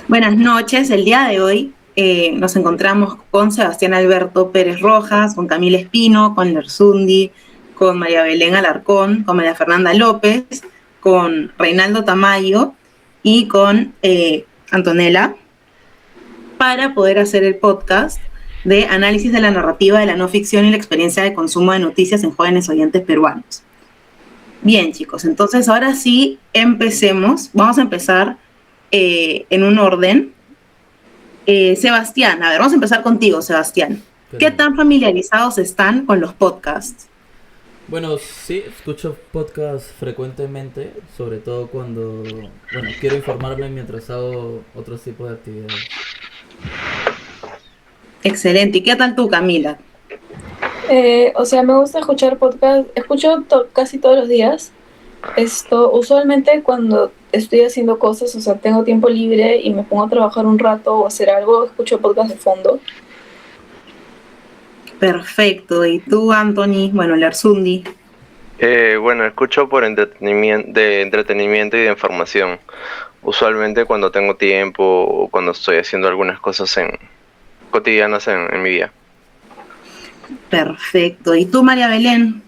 Buenas noches, el día de hoy nos encontramos con Sebastián Alberto Pérez Rojas, con Camila Espino, con Lersundi, con María Belén Alarcón, con María Fernanda López, con Reinaldo Tamayo y con Antonella, para poder hacer el podcast de análisis de la narrativa de la no ficción y la experiencia de consumo de noticias en jóvenes oyentes peruanos. Bien, chicos, entonces ahora sí empecemos. Vamos a empezar en un orden. Sebastián, a ver, vamos a empezar contigo, Sebastián. ¿Qué Pero, tan familiarizados están con los podcasts? bueno, sí, escucho podcasts frecuentemente, sobre todo cuando, quiero informarme mientras hago otros tipos de actividades. Excelente. ¿Y qué tal tú, Camila? Me gusta escuchar podcast, escucho casi todos los días. Usualmente cuando estoy haciendo cosas, tengo tiempo libre y me pongo a trabajar un rato o hacer algo, escucho podcast de fondo. Perfecto. ¿Y tú, Anthony? Bueno, Lersundi. Bueno, escucho por entretenimiento y de información. Usualmente cuando tengo tiempo o cuando estoy haciendo algunas cosas cotidianas en mi vida. Perfecto. ¿Y tú, María Belén?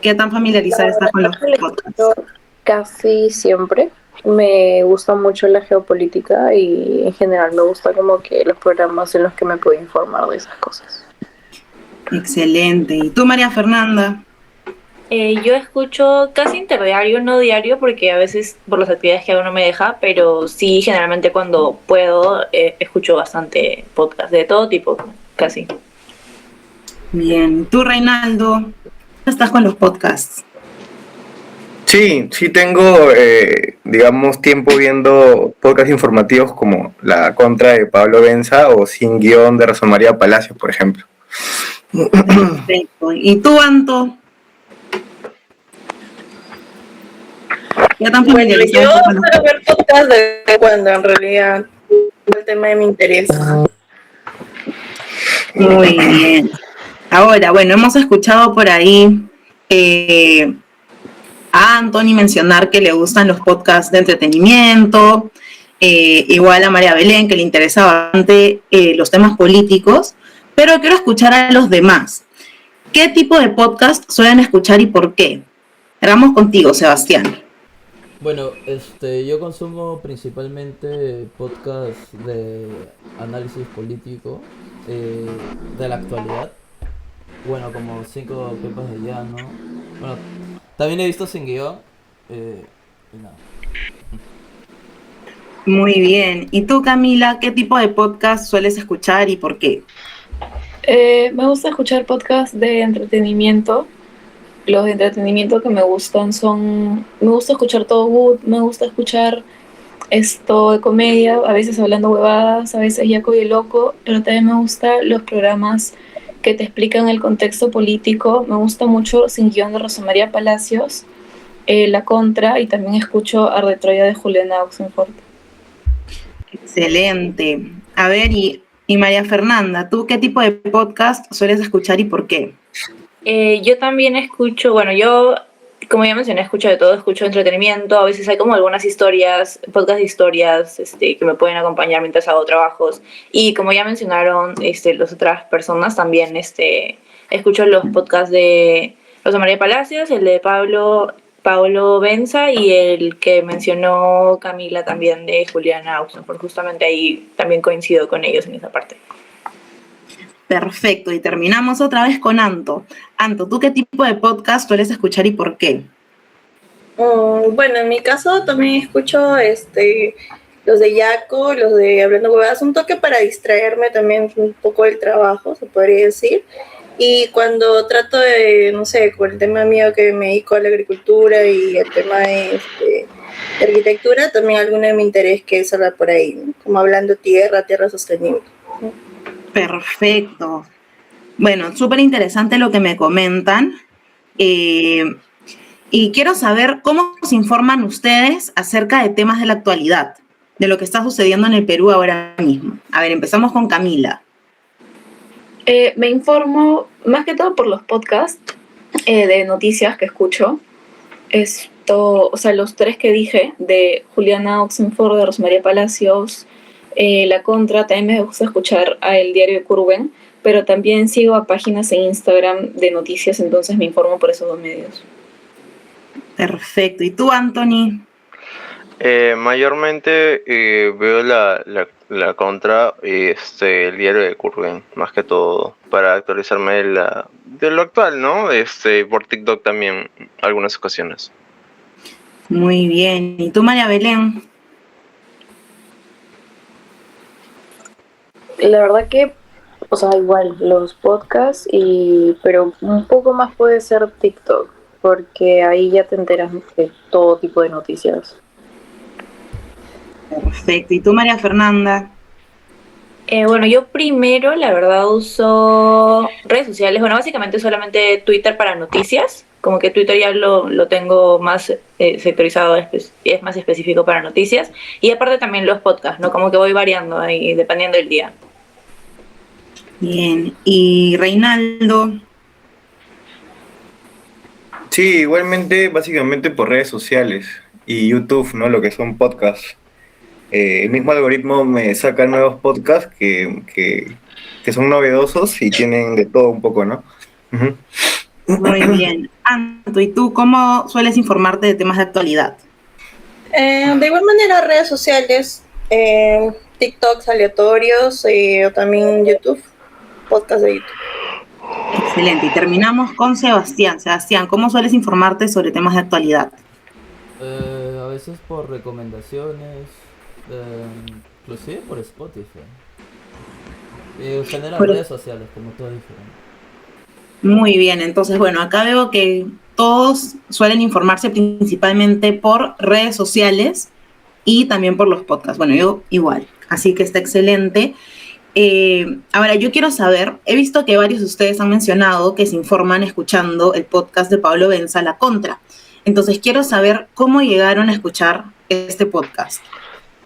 ¿Qué tan familiarizada estás con los podcasts? Casi siempre. Me gusta mucho la geopolítica y en general me gusta como que los programas en los que me puedo informar de esas cosas. Excelente. ¿Y tú, María Fernanda? Yo escucho casi interdiario, no diario, porque a veces por las actividades que hago no me deja, pero sí, generalmente cuando puedo, escucho bastante podcast de todo tipo, casi. Bien. ¿Tú, Reinaldo? ¿Cómo estás con los podcasts? Sí, sí tengo, digamos, tiempo viendo podcasts informativos como La Contra de Pablo Benza o Sin Guión de Rosa María Palacios, por ejemplo. Perfecto. ¿Y tú, Anto? ¿Ya tan Bueno, yo familiarizado con los suelo ver podcast de cuando en realidad el tema de mi interés. Muy bien. Ahora, bueno, hemos escuchado por ahí a Anthony mencionar que le gustan los podcasts de entretenimiento, igual a María Belén, que le interesa bastante los temas políticos, pero quiero escuchar a los demás. ¿Qué tipo de podcast suelen escuchar y por qué? Vamos contigo, Sebastián. Bueno, yo consumo principalmente podcasts de análisis político de la actualidad. Bueno, como Cinco Pepas de Llano. Bueno, también he visto Sin Guión. Y nada. Muy bien. ¿Y tú, Camila, qué tipo de podcast sueles escuchar y por qué? Me gusta escuchar podcasts de entretenimiento. Los de entretenimiento que me gustan me gusta escuchar Todo Good, me gusta escuchar de comedia, a veces hablando huevadas, a veces Yaco y el Loco, pero también me gustan los programas que te explican el contexto político. Me gusta mucho Sin Guión de Rosa María Palacios, La Contra, y también escucho Arde Troya de Juliana Oxenford. Excelente. A ver, y María Fernanda, ¿tú qué tipo de podcast sueles escuchar y por qué? Yo también escucho, bueno, yo, como ya mencioné, escucho de todo, escucho entretenimiento, a veces hay como algunas historias, podcast de historias, que me pueden acompañar mientras hago trabajos, y como ya mencionaron, las otras personas, también, escucho los podcasts de Rosa María Palacios, el de Pablo Benza y el que mencionó Camila también de Juliana Oxenford. Justamente ahí también coincido con ellos en esa parte. Perfecto, y terminamos otra vez con Anto. Anto, ¿tú qué tipo de podcast sueles escuchar y por qué? Bueno, en mi caso también escucho los de Yaco, los de Hablando Huevadas, un toque para distraerme también un poco del trabajo, se podría decir. Y cuando trato de, no sé, con el tema mío que me dedico a la agricultura y el tema de arquitectura, también alguno de mi interés que es hablar por ahí, ¿no? Como hablando tierra sostenible. Perfecto. Bueno, súper interesante lo que me comentan. Y quiero saber cómo se informan ustedes acerca de temas de la actualidad, de lo que está sucediendo en el Perú ahora mismo. A ver, empezamos con Camila. Me informo más que todo por los podcasts de noticias que escucho. tanto, o sea, los tres que dije, de Juliana Oxenford, de Rosmaría Palacios, La Contra, también me gusta escuchar a El Diario de Curwen, pero también sigo a páginas en Instagram de noticias, entonces me informo por esos dos medios. Perfecto. ¿Y tú, Anthony? Mayormente veo la contra, el diario de Curwen, más que todo, para actualizarme de lo actual, ¿no? Por TikTok también, algunas ocasiones. Muy bien. ¿Y tú, María Belén? La verdad que, o sea, igual, los podcasts, pero un poco más puede ser TikTok, porque ahí ya te enteras de todo tipo de noticias. Perfecto. ¿Y tú, María Fernanda? Bueno, yo primero, la verdad, uso redes sociales. Bueno, básicamente solamente Twitter para noticias. Como que Twitter ya lo tengo más sectorizado, es más específico para noticias. Y aparte también los podcasts, ¿no? Como que voy variando ahí, dependiendo del día. Bien. ¿Y Reinaldo? Sí, igualmente, básicamente por redes sociales y YouTube, ¿no? Lo que son podcasts. El mismo algoritmo me saca nuevos podcasts que son novedosos y tienen de todo un poco, ¿no? Ujú. Muy bien. Anto, ¿y tú cómo sueles informarte de temas de actualidad? De igual manera, redes sociales, TikToks aleatorios, o también YouTube, podcast de YouTube. Excelente. Y terminamos con Sebastián. Sebastián, ¿cómo sueles informarte sobre temas de actualidad? A veces por recomendaciones, inclusive por Spotify. En general, Por- redes sociales, como todo diferente. Muy bien. Entonces, bueno, acá veo que todos suelen informarse principalmente por redes sociales y también por los podcasts. Bueno, yo igual. Así que está excelente. Ahora, yo quiero saber, he visto que varios de ustedes han mencionado que se informan escuchando el podcast de Pablo Benza, La Contra. Entonces, quiero saber cómo llegaron a escuchar este podcast.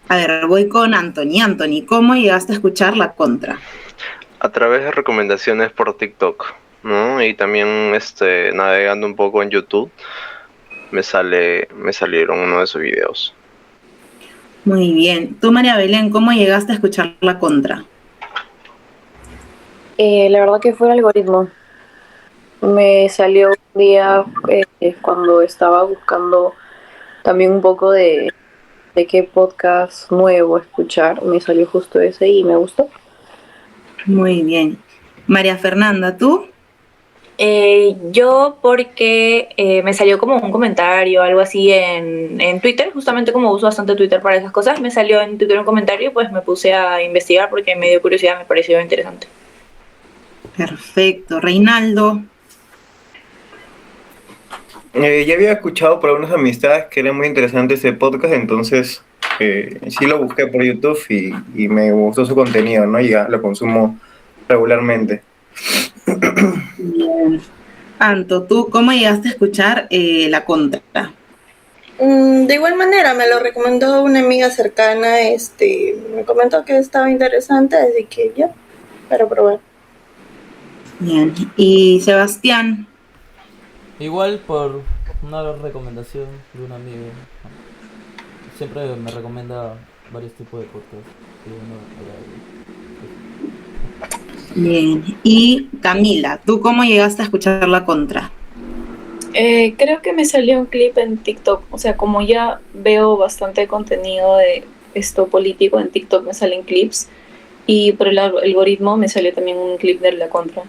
A ver, voy con Anthony. Anthony, ¿cómo llegaste a escuchar La Contra? A través de recomendaciones por TikTok, ¿no? Y también navegando un poco en YouTube, me salieron uno de sus videos. Muy bien. Tú, María Belén, ¿cómo llegaste a escuchar La Contra? La verdad que fue el algoritmo. Me salió un día cuando estaba buscando también un poco de qué podcast nuevo escuchar. Me salió justo ese y me gustó. Muy bien. María Fernanda, ¿tú? Yo porque me salió como un comentario, algo así en Twitter, justamente como uso bastante Twitter para esas cosas, me salió en Twitter un comentario y pues me puse a investigar porque me dio curiosidad, me pareció interesante. Perfecto. Reinaldo. Ya había escuchado por algunas amistades que era muy interesante ese podcast, entonces sí lo busqué por YouTube y me gustó su contenido, ¿no? Y ya lo consumo regularmente. Bien. Anto, ¿tú cómo llegaste a escuchar La Contra? De igual manera, me lo recomendó una amiga cercana, me comentó que estaba interesante, así que ya, para probar. Bien. Y Sebastián. Igual por una recomendación de un amigo. Siempre me recomienda varios tipos de podcasts. Y uno Bien. Y Camila, ¿tú cómo llegaste a escuchar La Contra? Creo que me salió un clip en TikTok, o sea, como ya veo bastante contenido de esto político en TikTok, me salen clips y por el algoritmo me salió también un clip de La Contra.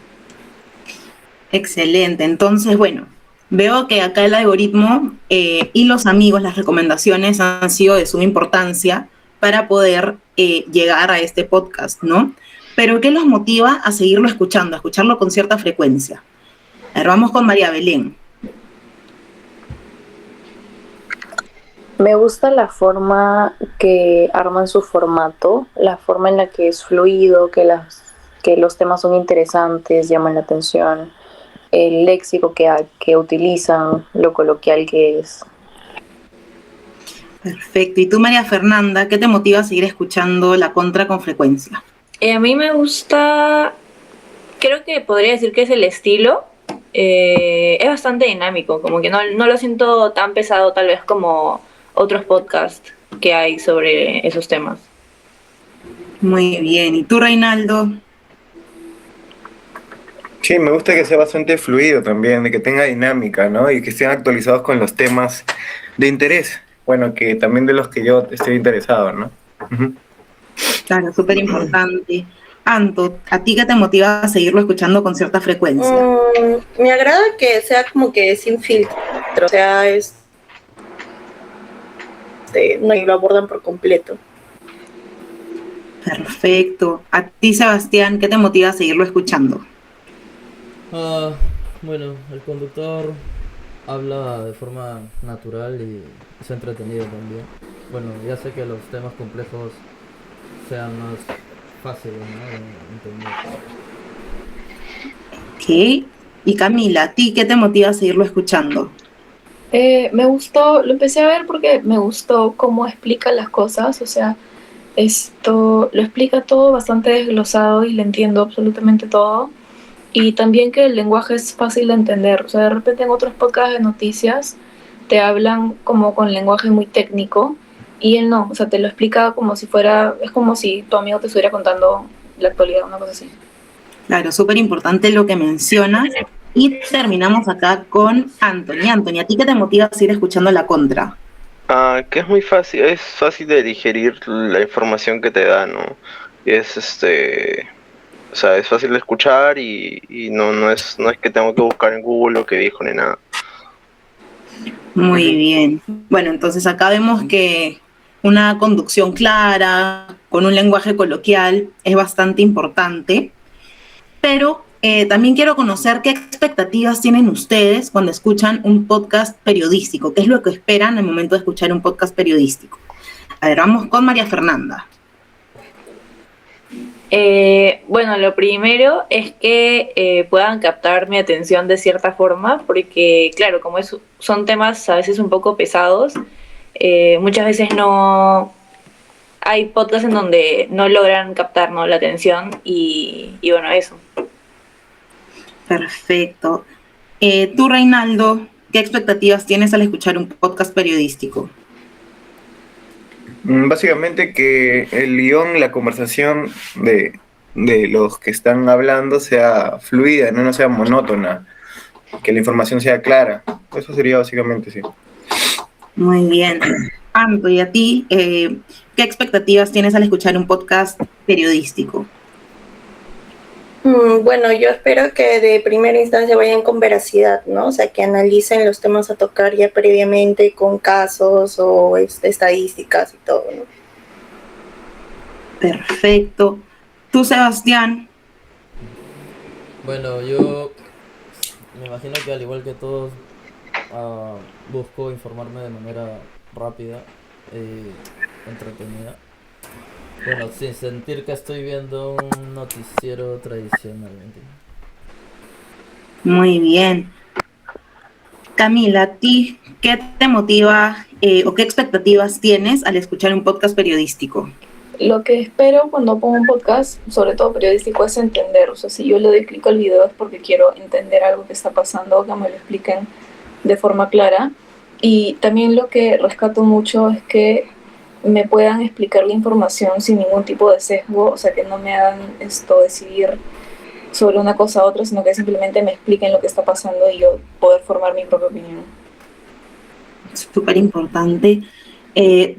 Excelente. Entonces, bueno, veo que acá el algoritmo y los amigos, las recomendaciones han sido de suma importancia para poder llegar a este podcast, ¿no? Pero ¿qué los motiva a seguirlo escuchando, a escucharlo con cierta frecuencia? A ver, vamos con María Belén. Me gusta la forma que arman su formato, la forma en la que es fluido, que los temas son interesantes, llaman la atención, el léxico que utilizan, lo coloquial que es. Perfecto. Y tú, María Fernanda, ¿qué te motiva a seguir escuchando La Contra con frecuencia? A mí me gusta, creo que podría decir que es el estilo, es bastante dinámico, como que no lo siento tan pesado tal vez como otros podcasts que hay sobre esos temas. Muy bien. ¿Y tú, Reinaldo? Sí, me gusta que sea bastante fluido también, de que tenga dinámica, ¿no? Y que estén actualizados con los temas de interés. Bueno, que también de los que yo estoy interesado, ¿no? Ujú. Claro, súper importante. Anto, ¿a ti qué te motiva a seguirlo escuchando con cierta frecuencia? Me agrada que sea como que sin filtro, o sea, no lo abordan por completo. Perfecto. ¿A ti, Sebastián, qué te motiva a seguirlo escuchando? Bueno, el conductor habla de forma natural y es entretenido también. Bueno, ya sé que los temas complejos sean más fáciles, ¿no? de entender. Ok. Y Camila, ¿a ti qué te motiva a seguirlo escuchando? Me gustó, lo empecé a ver porque me gustó cómo explica las cosas, o sea, esto lo explica todo bastante desglosado y le entiendo absolutamente todo. Y también que el lenguaje es fácil de entender, o sea, de repente en otros podcasts de noticias te hablan como con lenguaje muy técnico y él no, o sea, te lo explica como si fuera, es como si tu amigo te estuviera contando la actualidad, una cosa así. Claro, súper importante lo que mencionas. Y terminamos acá con Anthony. Anthony, ¿a ti qué te motiva a seguir escuchando La Contra? Que es fácil de digerir la información que te da, ¿no? Es o sea, es fácil de escuchar y no es que tengo que buscar en Google lo que dijo ni nada. Muy bien. Bueno, entonces acá vemos que una conducción clara, con un lenguaje coloquial, es bastante importante. Pero también quiero conocer qué expectativas tienen ustedes cuando escuchan un podcast periodístico. ¿Qué es lo que esperan al momento de escuchar un podcast periodístico? A ver, vamos con María Fernanda. Bueno, lo primero es que puedan captar mi atención de cierta forma, porque claro, como son temas a veces un poco pesados, muchas veces no hay podcasts en donde no logran captar, ¿no?, la atención y bueno, eso. Perfecto. Tú, Reinaldo, ¿qué expectativas tienes al escuchar un podcast periodístico? Básicamente que el guión, la conversación de los que están hablando sea fluida, no sea monótona, que la información sea clara. Eso sería básicamente, sí. Muy bien. Anto, ¿y a ti qué expectativas tienes al escuchar un podcast periodístico? Bueno, yo espero que de primera instancia vayan con veracidad, ¿no? O sea, que analicen los temas a tocar ya previamente con casos o estadísticas y todo, ¿no? Perfecto. Tú, Sebastián. Bueno, yo me imagino que al igual que todos, busco informarme de manera rápida y entretenida. Bueno, sin sentir que estoy viendo un noticiero tradicional, ¿me entiendes? Muy bien. Camila, ¿a ti qué te motiva o qué expectativas tienes al escuchar un podcast periodístico? Lo que espero cuando pongo un podcast, sobre todo periodístico, es entender, o sea, si yo le doy clic al video es porque quiero entender algo que está pasando, que me lo expliquen de forma clara. Y también lo que rescato mucho es que me puedan explicar la información sin ningún tipo de sesgo, o sea, que no me hagan decidir sobre una cosa u otra, sino que simplemente me expliquen lo que está pasando y yo poder formar mi propia opinión. Súper importante.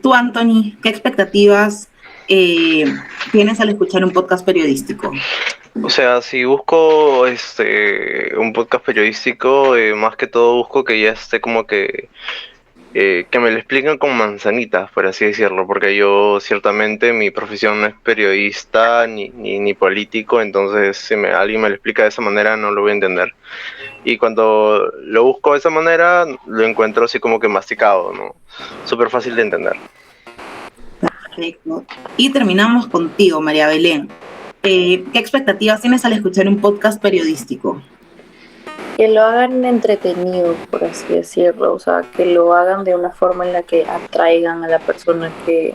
Tú, Anthony, ¿qué expectativas tienes al escuchar un podcast periodístico? O sea, si busco un podcast periodístico, más que todo busco que ya esté como que me lo expliquen con manzanitas, por así decirlo, porque yo ciertamente mi profesión no es periodista ni político, entonces si alguien me lo explica de esa manera no lo voy a entender. Y cuando lo busco de esa manera, lo encuentro así como que masticado, ¿no? Súper fácil de entender. Perfecto. Y terminamos contigo, María Belén. ¿Qué expectativas tienes al escuchar un podcast periodístico? Que lo hagan entretenido, por así decirlo, o sea, que lo hagan de una forma en la que atraigan a la persona que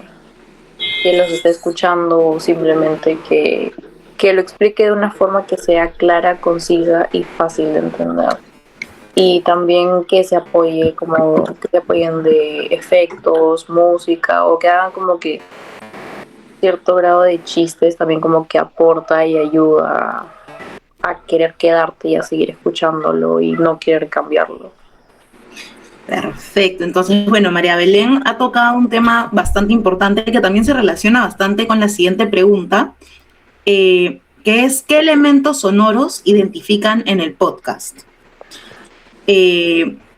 los está escuchando o simplemente que lo explique de una forma que sea clara, concisa y fácil de entender. y también que se apoye, como que se apoyen de efectos, música, o que hagan como que cierto grado de chistes también como que aporta y ayuda a querer quedarte y a seguir escuchándolo y no querer cambiarlo. Perfecto. Entonces, bueno, María Belén ha tocado un tema bastante importante que también se relaciona bastante con la siguiente pregunta, que es ¿qué elementos sonoros identifican en el podcast?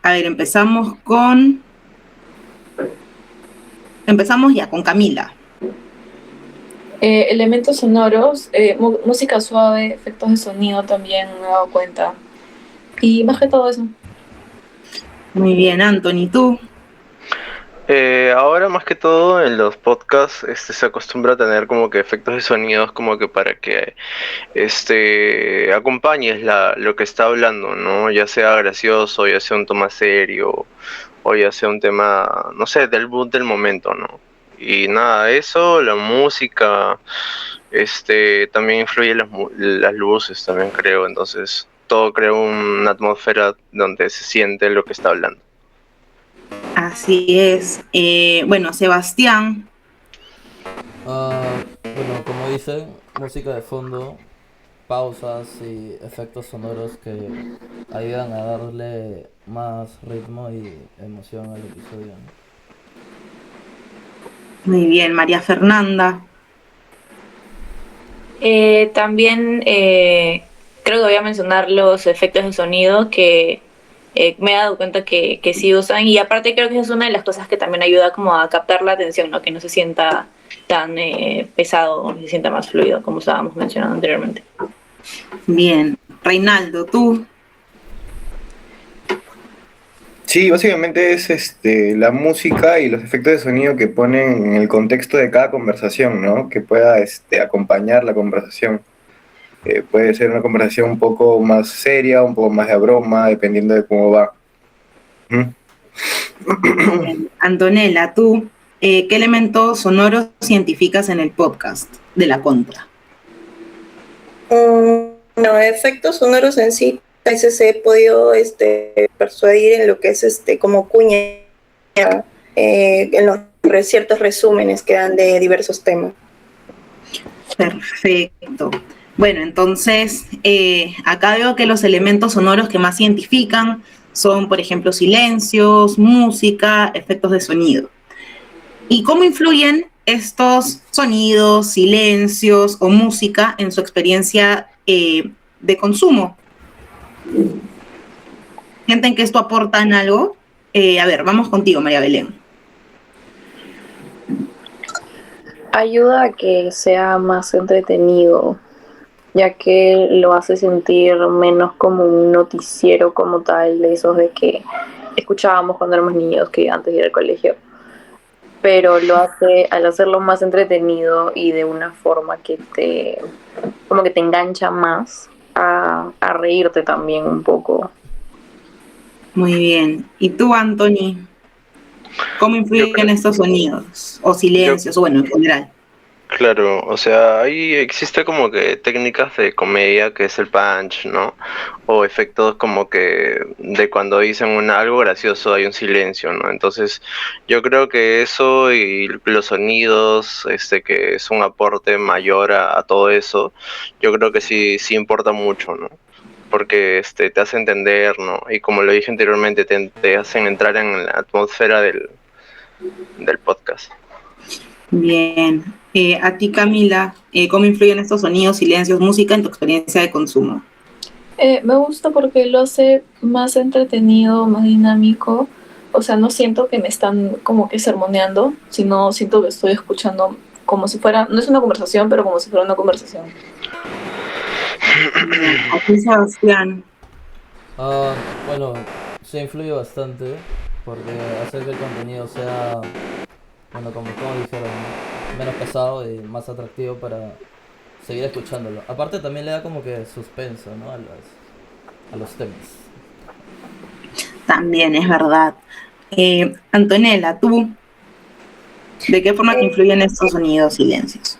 A ver, empezamos ya con Camila. Elementos sonoros, música suave, efectos de sonido también me he dado cuenta. Y más que todo eso. Muy bien, Anthony, ¿tú? Ahora más que todo en los podcasts se acostumbra a tener como que efectos de sonidos como que para que acompañes lo que está hablando, ¿no? Ya sea gracioso, ya sea un tema serio, o ya sea un tema, no sé, del mood del momento, ¿no? Y nada, eso, la música, también influye las luces, también creo, entonces todo crea una atmósfera donde se siente lo que está hablando. Así es. Bueno, Sebastián. Bueno, como dicen, música de fondo, pausas y efectos sonoros que ayudan a darle más ritmo y emoción al episodio, ¿no? Muy bien, María Fernanda. También creo que voy a mencionar los efectos de sonido que me he dado cuenta que sí usan, y aparte creo que esa es una de las cosas que también ayuda como a captar la atención, ¿no? Que no se sienta tan pesado, se sienta más fluido, como estábamos mencionando anteriormente. Bien. Reinaldo, ¿tú? Sí, básicamente es la música y los efectos de sonido que ponen en el contexto de cada conversación, ¿no? Que pueda acompañar la conversación. Puede ser una conversación un poco más seria, un poco más de broma, dependiendo de cómo va. ¿Mm? Bien. Antonella, ¿tú? ¿Qué elementos sonoros identificas en el podcast de La Contra? No, efectos sonoros en sí, a veces he podido persuadir en lo que es como cuña, en los ciertos resúmenes que dan de diversos temas. Perfecto. Bueno, entonces, acá veo que los elementos sonoros que más identifican son, por ejemplo, silencios, música, efectos de sonido. ¿Y cómo influyen estos sonidos, silencios o música en su experiencia de consumo? ¿Sienten que esto aporta en algo? A ver, vamos contigo, María Belén. Ayuda a que sea más entretenido, ya que lo hace sentir menos como un noticiero como tal, de esos de que escuchábamos cuando éramos niños, que antes de ir al colegio. Pero lo hace, al hacerlo más entretenido y de una forma como que te engancha más a reírte también un poco. Muy bien. ¿Y tú, Anthony? ¿Cómo Yo influyen creo, estos sonidos o yo, silencios, o bueno, en general? claro, o sea, ahí existe como que técnicas de comedia que es el punch, ¿no? O efectos como que de cuando dicen algo gracioso hay un silencio, ¿no? Entonces, yo creo que eso y los sonidos, que es un aporte mayor a todo eso, yo creo que sí, sí importa mucho, ¿no? Porque te hace entender, ¿no? Y como lo dije anteriormente, te hacen entrar en la atmósfera del podcast. Bien. A ti, Camila, ¿cómo influyen estos sonidos, silencios, música en tu experiencia de consumo? Me gusta porque lo hace más entretenido, más dinámico. O sea, no siento que me están como que sermoneando, sino siento que estoy escuchando como si fuera, no es una conversación, pero como si fuera una conversación. Bien. A ti, Sebastián. Bueno, se influye bastante porque hace que el contenido sea, bueno, como todos dijeron, ¿no? Menos pesado y más atractivo para seguir escuchándolo. Aparte también le da como que suspenso, ¿no? A los temas. También es verdad. Antonella, ¿tú? ¿De qué forma te Eh, influyen estos sonidos, silencios?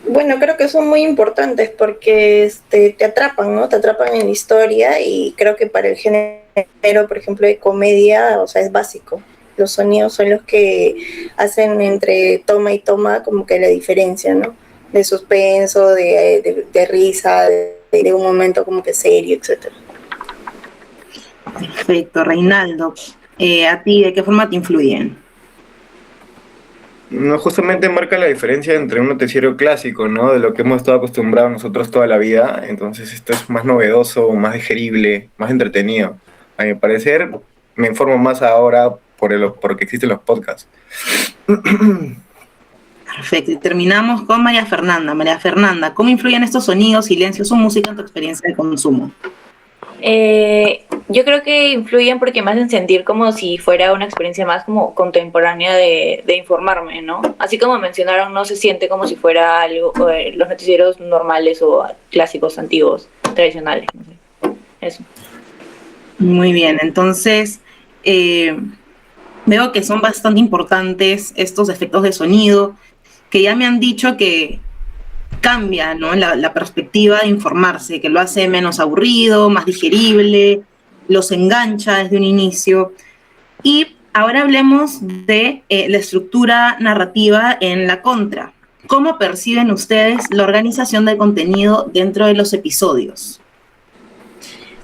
Bueno, creo que son muy importantes porque te atrapan, ¿no? Te atrapan en la historia y creo que para el género, por ejemplo, de comedia, o sea, es básico. Los sonidos son los que hacen entre toma y toma como que la diferencia, ¿no? De suspenso, de risa, de un momento como que serio, etcétera. Perfecto, Reinaldo. ¿A ti de qué forma te influyen? No, justamente marca la diferencia entre un noticiero clásico, ¿no? De lo que hemos estado acostumbrados nosotros toda la vida. Entonces esto es más novedoso, más digerible, más entretenido. A mi parecer, me informo más ahora porque existen los podcasts. Perfecto, y terminamos con María Fernanda. María Fernanda, ¿cómo influyen estos sonidos, silencios o música en tu experiencia de consumo? Yo creo que influyen porque me hacen sentir como si fuera una experiencia más como contemporánea de informarme, ¿no? Así como mencionaron, no se siente como si fuera algo, los noticieros normales o clásicos, antiguos, tradicionales. No sé. Eso. Muy bien, entonces veo que son bastante importantes estos efectos de sonido, que ya me han dicho que cambia, ¿no? La perspectiva de informarse, que lo hace menos aburrido, más digerible, los engancha desde un inicio. Y ahora hablemos de la estructura narrativa en la contra. ¿Cómo perciben ustedes la organización del contenido dentro de los episodios?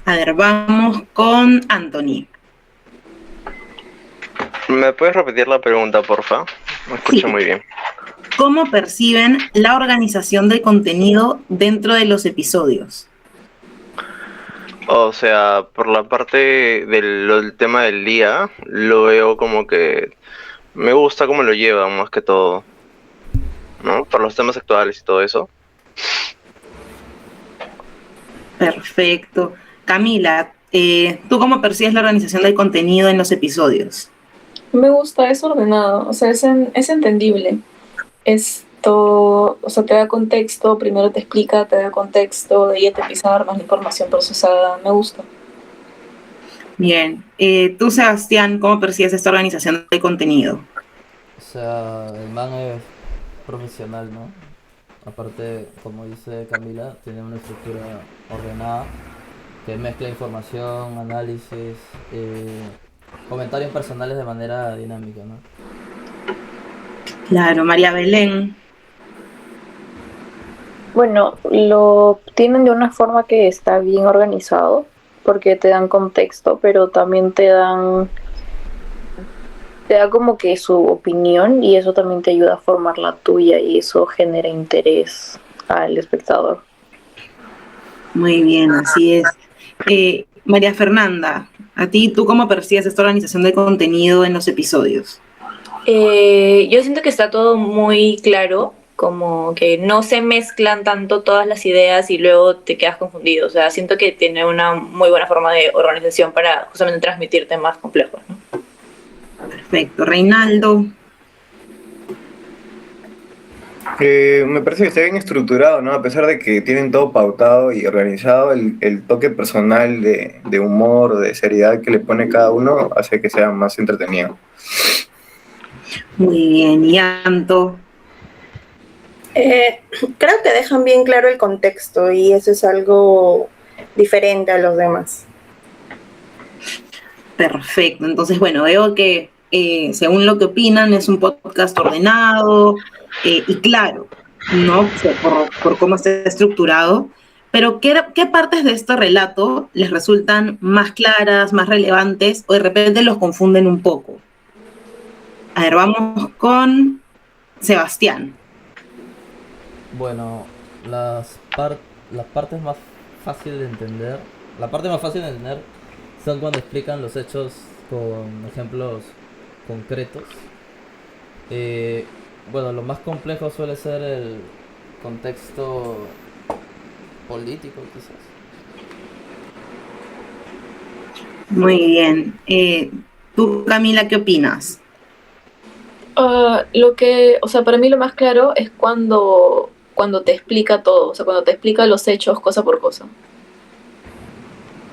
A ver, vamos con Anthony. ¿Me puedes repetir la pregunta, porfa? Me escucho muy bien. ¿Cómo perciben la organización del contenido dentro de los episodios? O sea, por la parte del tema del día, lo veo como que me gusta cómo lo llevan más que todo, ¿no? Por los temas actuales y todo eso. Perfecto. Camila, ¿tú cómo percibes la organización del contenido en los episodios? Me gusta, es ordenado, o sea, es entendible. Esto, o sea, te da contexto, primero te explica, te da contexto, de ahí ya te empieza a dar más la información procesada, me gusta. Bien. Tú, Sebastián, ¿cómo percibes esta organización del contenido? O sea, el man es profesional, ¿no? Aparte, como dice Camila, tiene una estructura ordenada que mezcla información, análisis, comentarios personales de manera dinámica, ¿no? Claro, María Belén. Bueno, lo tienen de una forma que está bien organizado, porque te dan contexto, pero también te da como que su opinión y eso también te ayuda a formar la tuya y eso genera interés al espectador. Muy bien, así es. María Fernanda, ¿a ti tú cómo percibes esta organización del contenido en los episodios? Yo siento que está todo muy claro, como que no se mezclan tanto todas las ideas y luego te quedas confundido. O sea, siento que tiene una muy buena forma de organización para justamente transmitir temas complejos, ¿no? Perfecto. Reinaldo. Me parece que está bien estructurado, ¿no? A pesar de que tienen todo pautado y organizado, el toque personal de humor, de seriedad que le pone cada uno hace que sea más entretenido. Muy bien. Y Anto. Creo que dejan bien claro el contexto y eso es algo diferente a los demás. Perfecto. Entonces, bueno, veo que según lo que opinan es un podcast ordenado y claro, ¿no? O sea, por cómo está estructurado. Pero ¿qué partes de este relato les resultan más claras, más relevantes o de repente los confunden un poco? A ver, vamos con Sebastián. Bueno, las partes más fáciles de entender, la parte más fácil de entender son cuando explican los hechos con ejemplos concretos. Bueno, lo más complejo suele ser el contexto político, quizás. Muy bien. Tú, Camila, ¿qué opinas? O sea, para mí lo más claro es cuando te explica todo, o sea, cuando te explica los hechos cosa por cosa.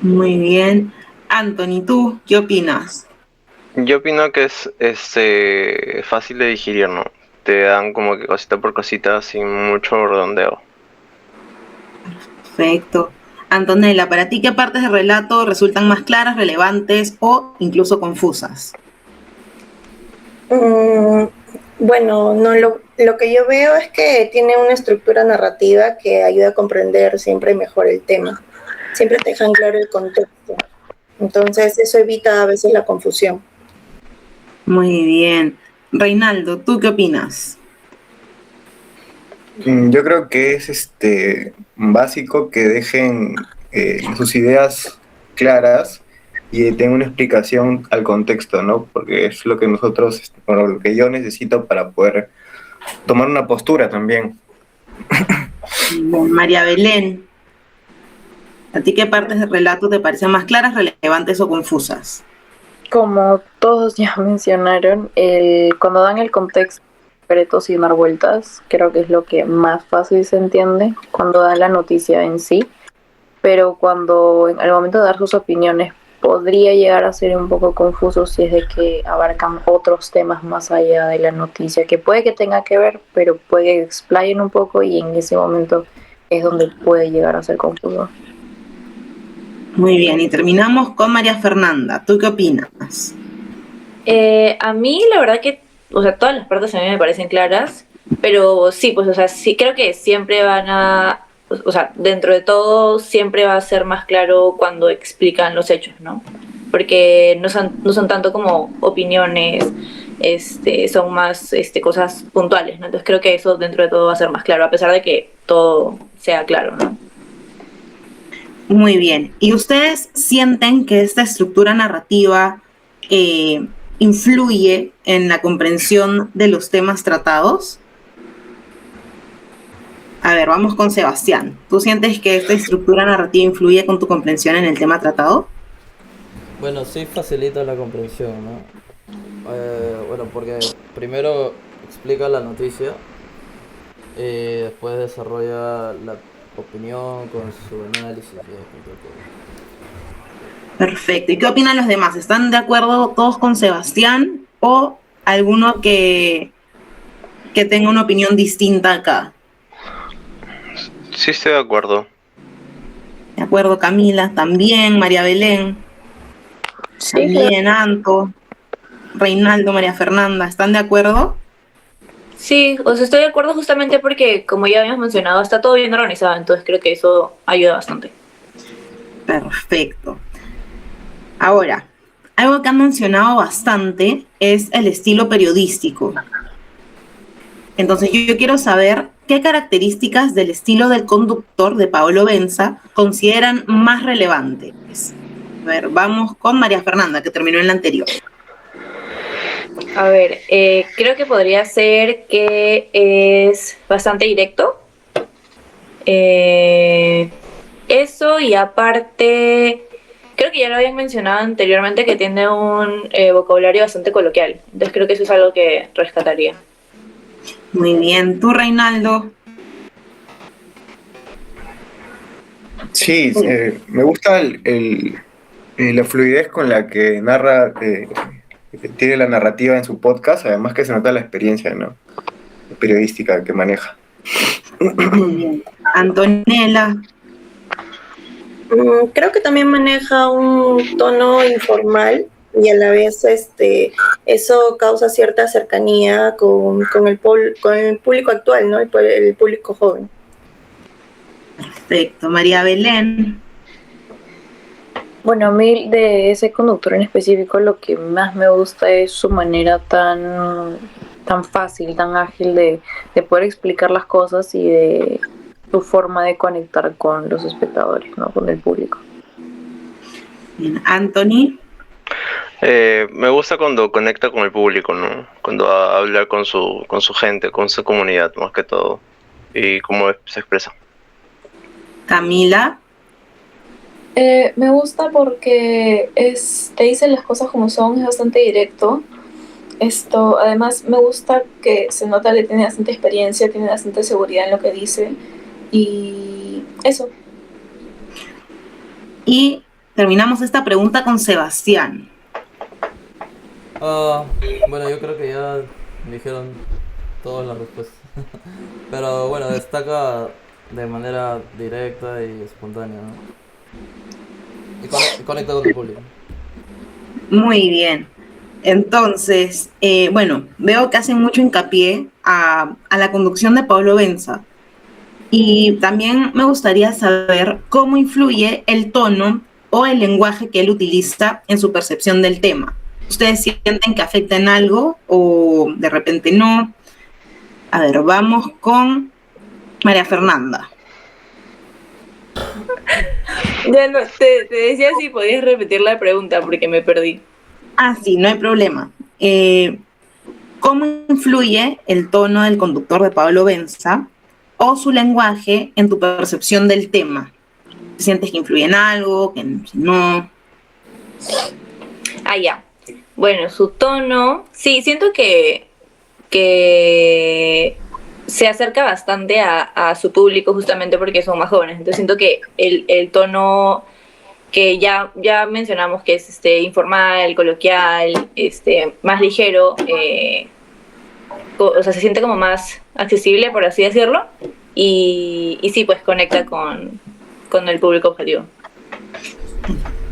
Muy bien. Anthony, ¿tú qué opinas? Yo opino que es fácil de digerir, ¿no? te dan como que cosita por cosita sin mucho redondeo. Perfecto. Antonella, ¿para ti qué partes del relato resultan más claras, relevantes o incluso confusas? Mm, bueno, no, lo que yo veo es que tiene una estructura narrativa que ayuda a comprender siempre mejor el tema. Siempre te dejan claro el contexto. Entonces eso evita a veces la confusión. Muy bien. Reinaldo, ¿tú qué opinas? Yo creo que es básico que dejen sus ideas claras y tengan una explicación al contexto, ¿no? Porque es lo que nosotros, bueno, lo que yo necesito para poder tomar una postura también. Bien, María Belén, ¿a ti qué partes del relato te parecen más claras, relevantes o confusas? Como todos ya mencionaron, cuando dan el contexto concreto sin dar vueltas, creo que es lo que más fácil se entiende cuando dan la noticia en sí, pero cuando en el momento de dar sus opiniones podría llegar a ser un poco confuso si es de que abarcan otros temas más allá de la noticia, que puede que tenga que ver, pero puede que explayen un poco y en ese momento es donde puede llegar a ser confuso. Muy bien, y terminamos con María Fernanda. ¿Tú qué opinas? A mí la verdad que, o sea, todas las partes a mí me parecen claras, pero sí, pues, o sea, sí creo que siempre van a, o sea, dentro de todo siempre va a ser más claro cuando explican los hechos, ¿no? Porque no son tanto como opiniones, son más cosas puntuales, ¿no? Entonces creo que eso dentro de todo va a ser más claro, a pesar de que todo sea claro, ¿no? Muy bien. ¿Y ustedes sienten que esta estructura narrativa influye en la comprensión de los temas tratados? A ver, vamos con Sebastián. ¿Tú sientes que esta estructura narrativa influye con tu comprensión en el tema tratado? Bueno, sí facilita la comprensión, ¿no? Bueno, porque primero explica la noticia y después desarrolla la opinión con su análisis y explica todo. Perfecto. ¿Y qué opinan los demás? ¿Están de acuerdo todos con Sebastián o alguno que tenga una opinión distinta acá? Sí, estoy de acuerdo. De acuerdo, Camila, también, María Belén, Sí, también, Anto, Reinaldo, María Fernanda, ¿están de acuerdo? Sí, o sea, estoy de acuerdo justamente porque, como ya habíamos mencionado, está todo bien organizado, entonces creo que eso ayuda bastante. Perfecto. Ahora, algo que han mencionado bastante es el estilo periodístico. Entonces yo quiero saber qué características del estilo del conductor de Paolo Benza consideran más relevantes. A ver, vamos con María Fernanda, que terminó en la anterior. A ver, creo que podría ser que es bastante directo. Eso y aparte, creo que ya lo habían mencionado anteriormente que tiene un vocabulario bastante coloquial. Entonces creo que eso es algo que rescataría. Muy bien, tú, Reinaldo. Sí, me gusta la fluidez con la que narra, tiene la narrativa en su podcast, además que se nota la experiencia, ¿no? Periodística que maneja. Muy bien. Antonella. Creo que también maneja un tono informal y a la vez eso causa cierta cercanía con el público actual, ¿no? El público joven. Perfecto. María Belén. bueno, a mí de ese conductor en específico lo que más me gusta es su manera tan fácil, tan ágil de poder explicar las cosas y de su forma de conectar con los espectadores, ¿no? Con el público. Bien. Anthony. Me gusta cuando conecta con el público, ¿no? Cuando habla con su gente, con su comunidad, más que todo. Y cómo se expresa. Camila. Me gusta porque te dice las cosas como son, es bastante directo. Además me gusta que se nota que tiene bastante experiencia, tiene bastante seguridad en lo que dice y eso. Y terminamos esta pregunta con Sebastián. Bueno, yo creo que ya dijeron toda la respuesta. Pero bueno, destaca de manera directa y espontánea, ¿no? Y conecta con el público. Muy bien. Entonces, bueno, veo que hacen mucho hincapié a la conducción de Pablo Benza. Y también me gustaría saber cómo influye el tono o el lenguaje que él utiliza en su percepción del tema. ¿Ustedes sienten que afecta en algo o de repente no? A ver, vamos con María Fernanda. Ya no, te decía si podías repetir la pregunta porque me perdí. Ah, sí, no hay problema. ¿Cómo influye el tono del conductor de Pablo Benza o su lenguaje en tu percepción del tema? ¿Sientes que influye en algo, que no? Ah, ya. Bueno, su tono, sí, siento que se acerca bastante a su público justamente porque son más jóvenes. Entonces siento que el tono que ya mencionamos que es informal, coloquial, más ligero, o sea, se siente como más accesible, por así decirlo, y sí, pues conecta con el público objetivo.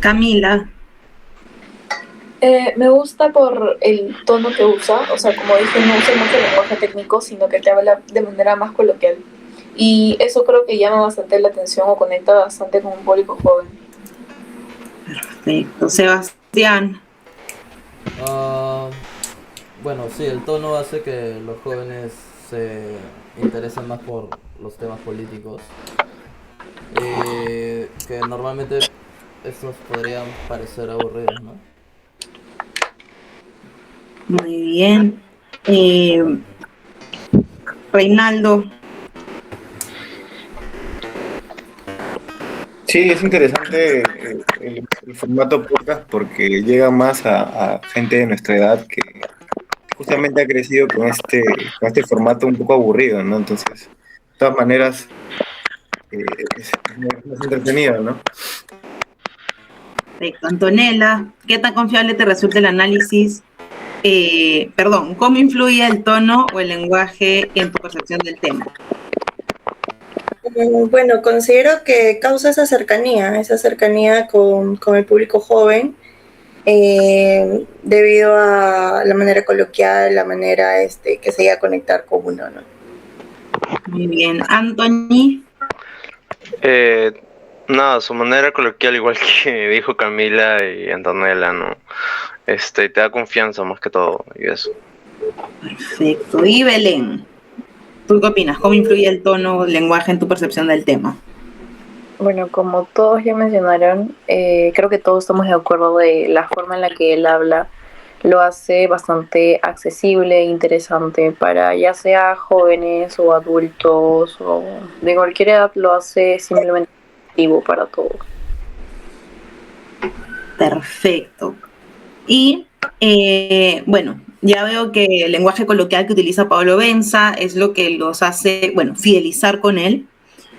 Camila. Me gusta por el tono que usa, o sea, como dije, no usa mucho lenguaje técnico, sino que te habla de manera más coloquial. Y eso creo que llama bastante la atención o conecta bastante con un público joven. Perfecto. Sebastián. Bueno, sí, el tono hace que los jóvenes se interesen más por los temas políticos. Que normalmente estos podrían parecer aburridos, ¿no? Muy bien. Reinaldo. Sí, es interesante el formato podcast porque llega más a gente de nuestra edad que justamente ha crecido con este formato un poco aburrido, ¿no? Entonces, de todas maneras, es entretenido, ¿no? Perfecto. Antonella, ¿qué tan confiable te resulta el análisis? ¿Cómo influye el tono o el lenguaje en tu percepción del tema? Bueno, considero que causa esa cercanía con el público joven, debido a la manera coloquial, la manera que se llega a conectar con uno, ¿no? Muy bien. Anthony. Nada, su manera coloquial, igual que dijo Camila y Antonella, ¿no? Te da confianza más que todo, y eso. Perfecto. Y Belén, ¿tú qué opinas? ¿Cómo influye el tono o el lenguaje en tu percepción del tema? Bueno, como todos ya mencionaron, creo que todos estamos de acuerdo de la forma en la que él habla. Lo hace bastante accesible e interesante para ya sea jóvenes o adultos o de cualquier edad, lo hace simplemente activo para todos. Perfecto. Y bueno, ya veo que el lenguaje coloquial que utiliza Pablo Benza es lo que los hace, bueno, fidelizar con él.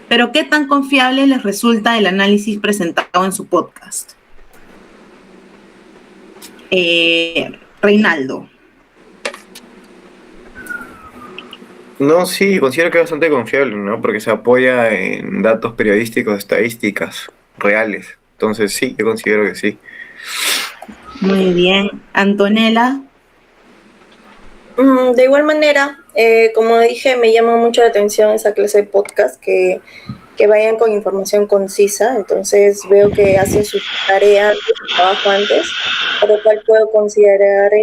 Pero ¿qué tan confiable les resulta el análisis presentado en su podcast? Reinaldo. No, sí, considero que es bastante confiable, ¿no? Porque se apoya en datos periodísticos, estadísticas reales. Entonces sí, yo considero que sí. Muy bien. Antonella. De igual manera, como dije, me llama mucho la atención esa clase de podcast que vayan con información concisa. Entonces veo que hacen su tarea, su trabajo antes, por lo cual puedo considerar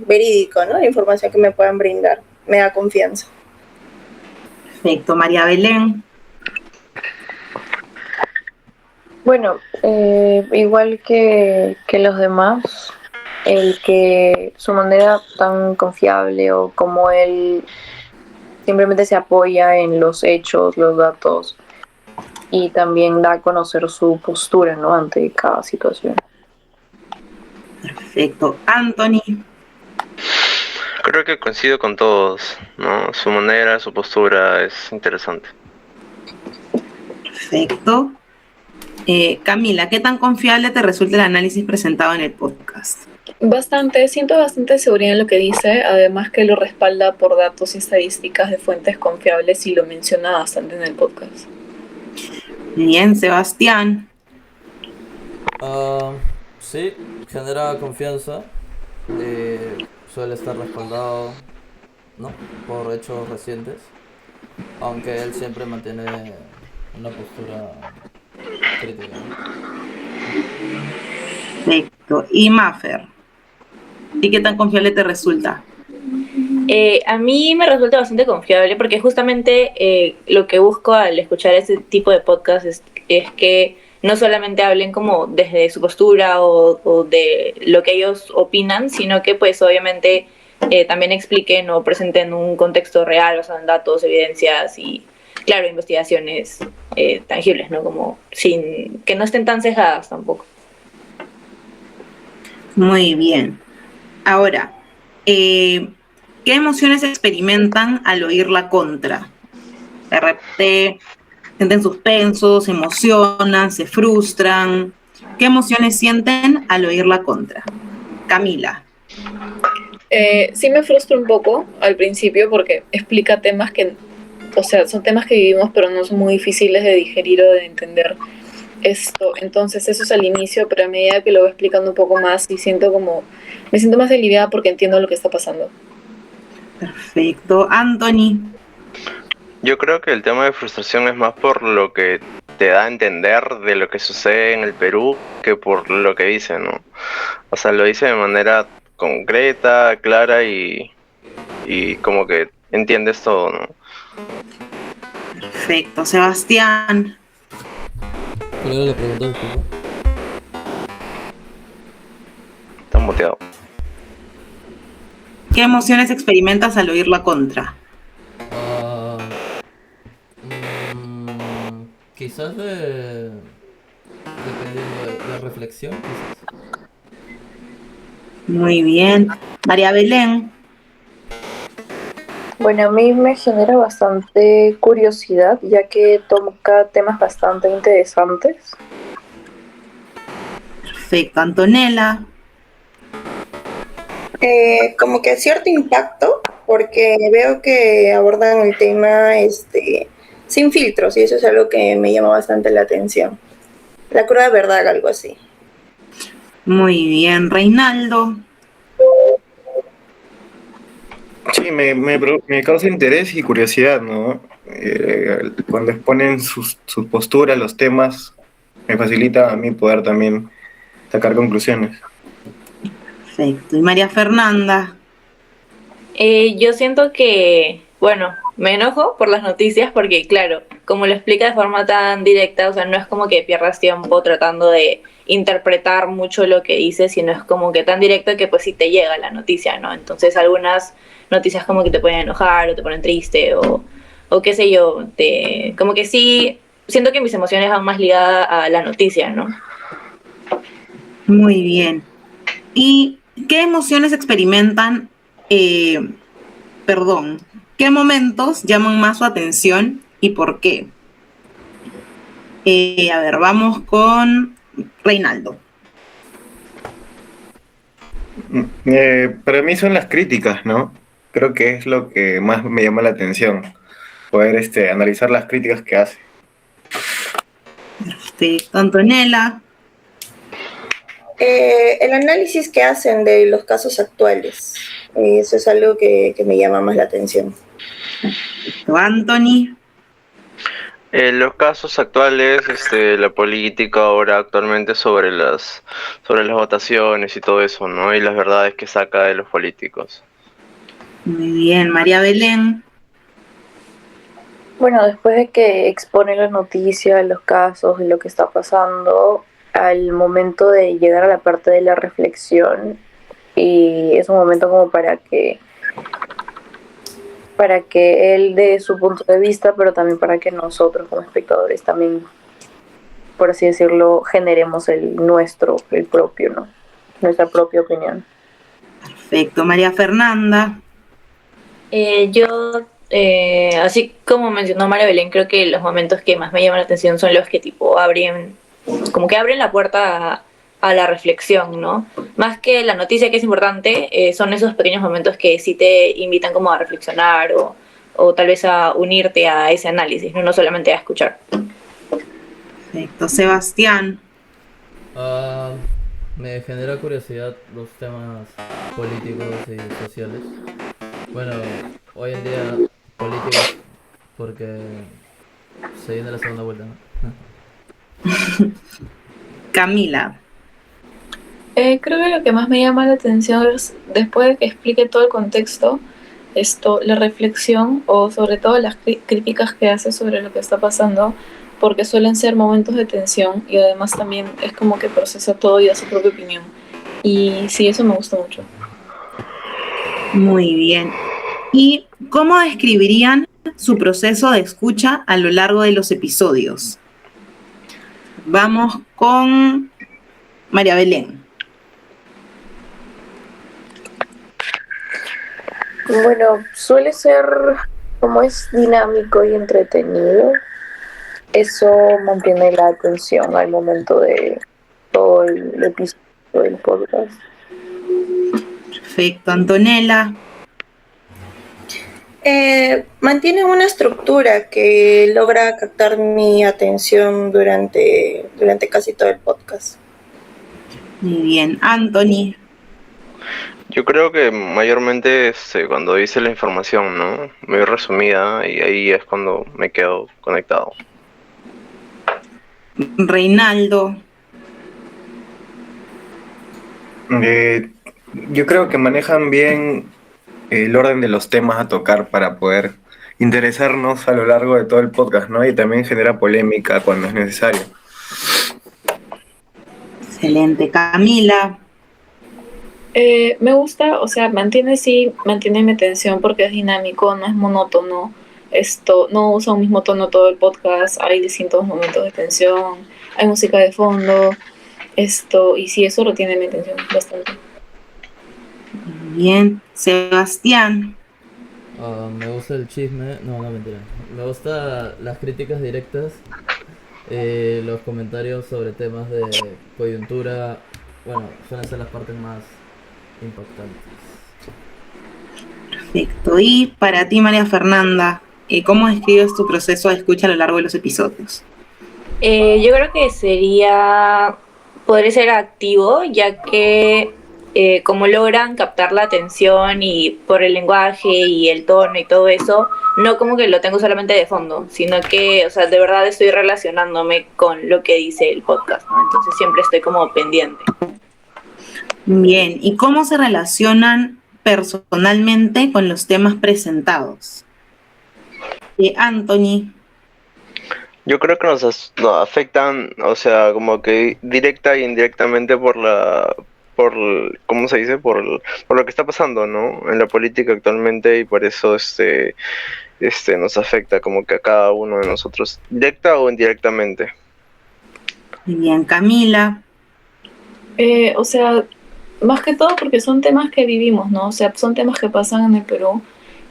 verídico, ¿no? La información que me puedan brindar. Me da confianza. Perfecto. María Belén. Bueno, igual que los demás, el que su manera tan confiable o como él simplemente se apoya en los hechos, los datos y también da a conocer su postura, ¿no? Ante cada situación. Perfecto. Anthony. Creo que coincido con todos, ¿no? Su manera, su postura es interesante. Perfecto. Camila, ¿qué tan confiable te resulta el análisis presentado en el podcast? Bastante, siento bastante seguridad en lo que dice, además que lo respalda por datos y estadísticas de fuentes confiables y lo menciona bastante en el podcast. Bien, Sebastián. Sí, genera confianza. Suele estar respaldado, ¿no?, por hechos recientes, aunque él siempre mantiene una postura crítica, ¿no? Perfecto. Y Mafer, ¿y qué tan confiable te resulta? A mí me resulta bastante confiable porque justamente lo que busco al escuchar este tipo de podcast es que no solamente hablen como desde su postura o de lo que ellos opinan, sino que pues obviamente también expliquen o presenten un contexto real basado en datos, evidencias y, claro, investigaciones tangibles, ¿no? Como sin que no estén tan cejadas tampoco. Muy bien. Ahora, ¿qué emociones experimentan al oír la contra? De repente sienten suspenso, se emocionan, se frustran. ¿Qué emociones sienten al oír la contra? Camila. Sí me frustra un poco al principio porque explica temas que, o sea, son temas que vivimos pero no son muy difíciles de digerir o de entender esto. Entonces eso es al inicio, pero a medida que lo voy explicando un poco más y me siento más aliviada porque entiendo lo que está pasando. Perfecto. Anthony. Yo creo que el tema de frustración es más por lo que te da a entender de lo que sucede en el Perú que por lo que dice, ¿no? O sea, lo dice de manera concreta, clara y como que entiendes todo, ¿no? Perfecto. Sebastián. ¿Cuál era la pregunta? Disculpa. Está muteado. ¿Qué emociones experimentas al oír la contra? Quizás dependiendo de reflexión, quizás. Muy bien. María Belén. Bueno, a mí me genera bastante curiosidad, ya que toca temas bastante interesantes. Perfecto. Antonella. Como que cierto impacto, porque veo que abordan el tema sin filtros, y eso es algo que me llama bastante la atención. La cruda verdad, algo así. Muy bien. Reinaldo. Sí, me causa interés y curiosidad, ¿no? Cuando exponen sus posturas, los temas, me facilita a mí poder también sacar conclusiones. Perfecto. Y María Fernanda. Yo siento que, bueno, me enojo por las noticias porque, claro, como lo explica de forma tan directa, o sea, no es como que pierdas tiempo tratando de interpretar mucho lo que dice, sino es como que tan directo que pues sí te llega la noticia, ¿no? Entonces algunas noticias como que te pueden enojar o te ponen triste o qué sé yo, como que sí, siento que mis emociones van más ligadas a la noticia, ¿no? Muy bien. ¿Y qué emociones experimentan? ¿Qué momentos llaman más su atención y por qué? A ver, vamos con Reinaldo. Para mí son las críticas, ¿no? Creo que es lo que más me llama la atención, poder analizar las críticas que hace. Perfecto. Antonella. El análisis que hacen de los casos actuales, eso es algo que me llama más la atención. Anthony. Los casos actuales, la política ahora actualmente sobre las votaciones y todo eso, ¿no? Y las verdades que saca de los políticos. Muy bien. María Belén. Bueno, después de que expone la noticia, los casos y lo que está pasando, al momento de llegar a la parte de la reflexión, y es un momento como para que él dé su punto de vista, pero también para que nosotros como espectadores también, por así decirlo, generemos el propio, ¿no? Nuestra propia opinión. Perfecto. María Fernanda. Yo, así como mencionó María Belén, creo que los momentos que más me llaman la atención son los que tipo abren como que abren la puerta a la reflexión, ¿no? Más que la noticia que es importante, son esos pequeños momentos que sí te invitan como a reflexionar o tal vez a unirte a ese análisis, no solamente a escuchar. Perfecto. Sebastián. Me genera curiosidad los temas políticos y sociales. Bueno, hoy en día políticos porque se viene la segunda vuelta, ¿no? Camila. Creo que lo que más me llama la atención es, después de que explique todo el contexto, la reflexión o sobre todo las críticas que hace sobre lo que está pasando, porque suelen ser momentos de tensión y además también es como que procesa todo y da su propia opinión. Y sí, eso me gusta mucho. Muy bien. ¿Y cómo describirían su proceso de escucha a lo largo de los episodios? Vamos con María Belén. Bueno, suele ser, como es dinámico y entretenido, eso mantiene la atención al momento de todo el episodio del podcast. Perfecto. Antonella. Mantiene una estructura que logra captar mi atención durante casi todo el podcast. Muy bien. Anthony. Yo creo que mayormente cuando dice la información, ¿no? Muy resumida y ahí es cuando me quedo conectado. Reinaldo. Yo creo que manejan bien el orden de los temas a tocar para poder interesarnos a lo largo de todo el podcast, ¿no? Y también genera polémica cuando es necesario. Excelente. Camila. Me gusta, o sea, mantiene mi atención porque es dinámico, no es monótono. No usa un mismo tono todo el podcast, hay distintos momentos de tensión, hay música de fondo, y sí, eso retiene mi atención bastante. Bien. Sebastián. Me gusta el chisme, no, mentira. Me gusta las críticas directas, los comentarios sobre temas de coyuntura. Bueno, suelen ser las partes más impactantes. Perfecto. Y para ti, María Fernanda, ¿cómo describes tu proceso de escucha a lo largo de los episodios? Yo creo que podría ser activo, ya que como logran captar la atención y por el lenguaje y el tono y todo eso, no como que lo tengo solamente de fondo, sino que, o sea, de verdad estoy relacionándome con lo que dice el podcast, ¿no? Entonces siempre estoy como pendiente. Bien. ¿Y cómo se relacionan personalmente con los temas presentados? Anthony. Yo creo que nos afectan, o sea, como que directa e indirectamente ¿cómo se dice? Por lo que está pasando, ¿no? En la política actualmente y por eso nos afecta como que a cada uno de nosotros, directa o indirectamente. Muy bien. Camila. O sea, más que todo porque son temas que vivimos, ¿no? O sea, son temas que pasan en el Perú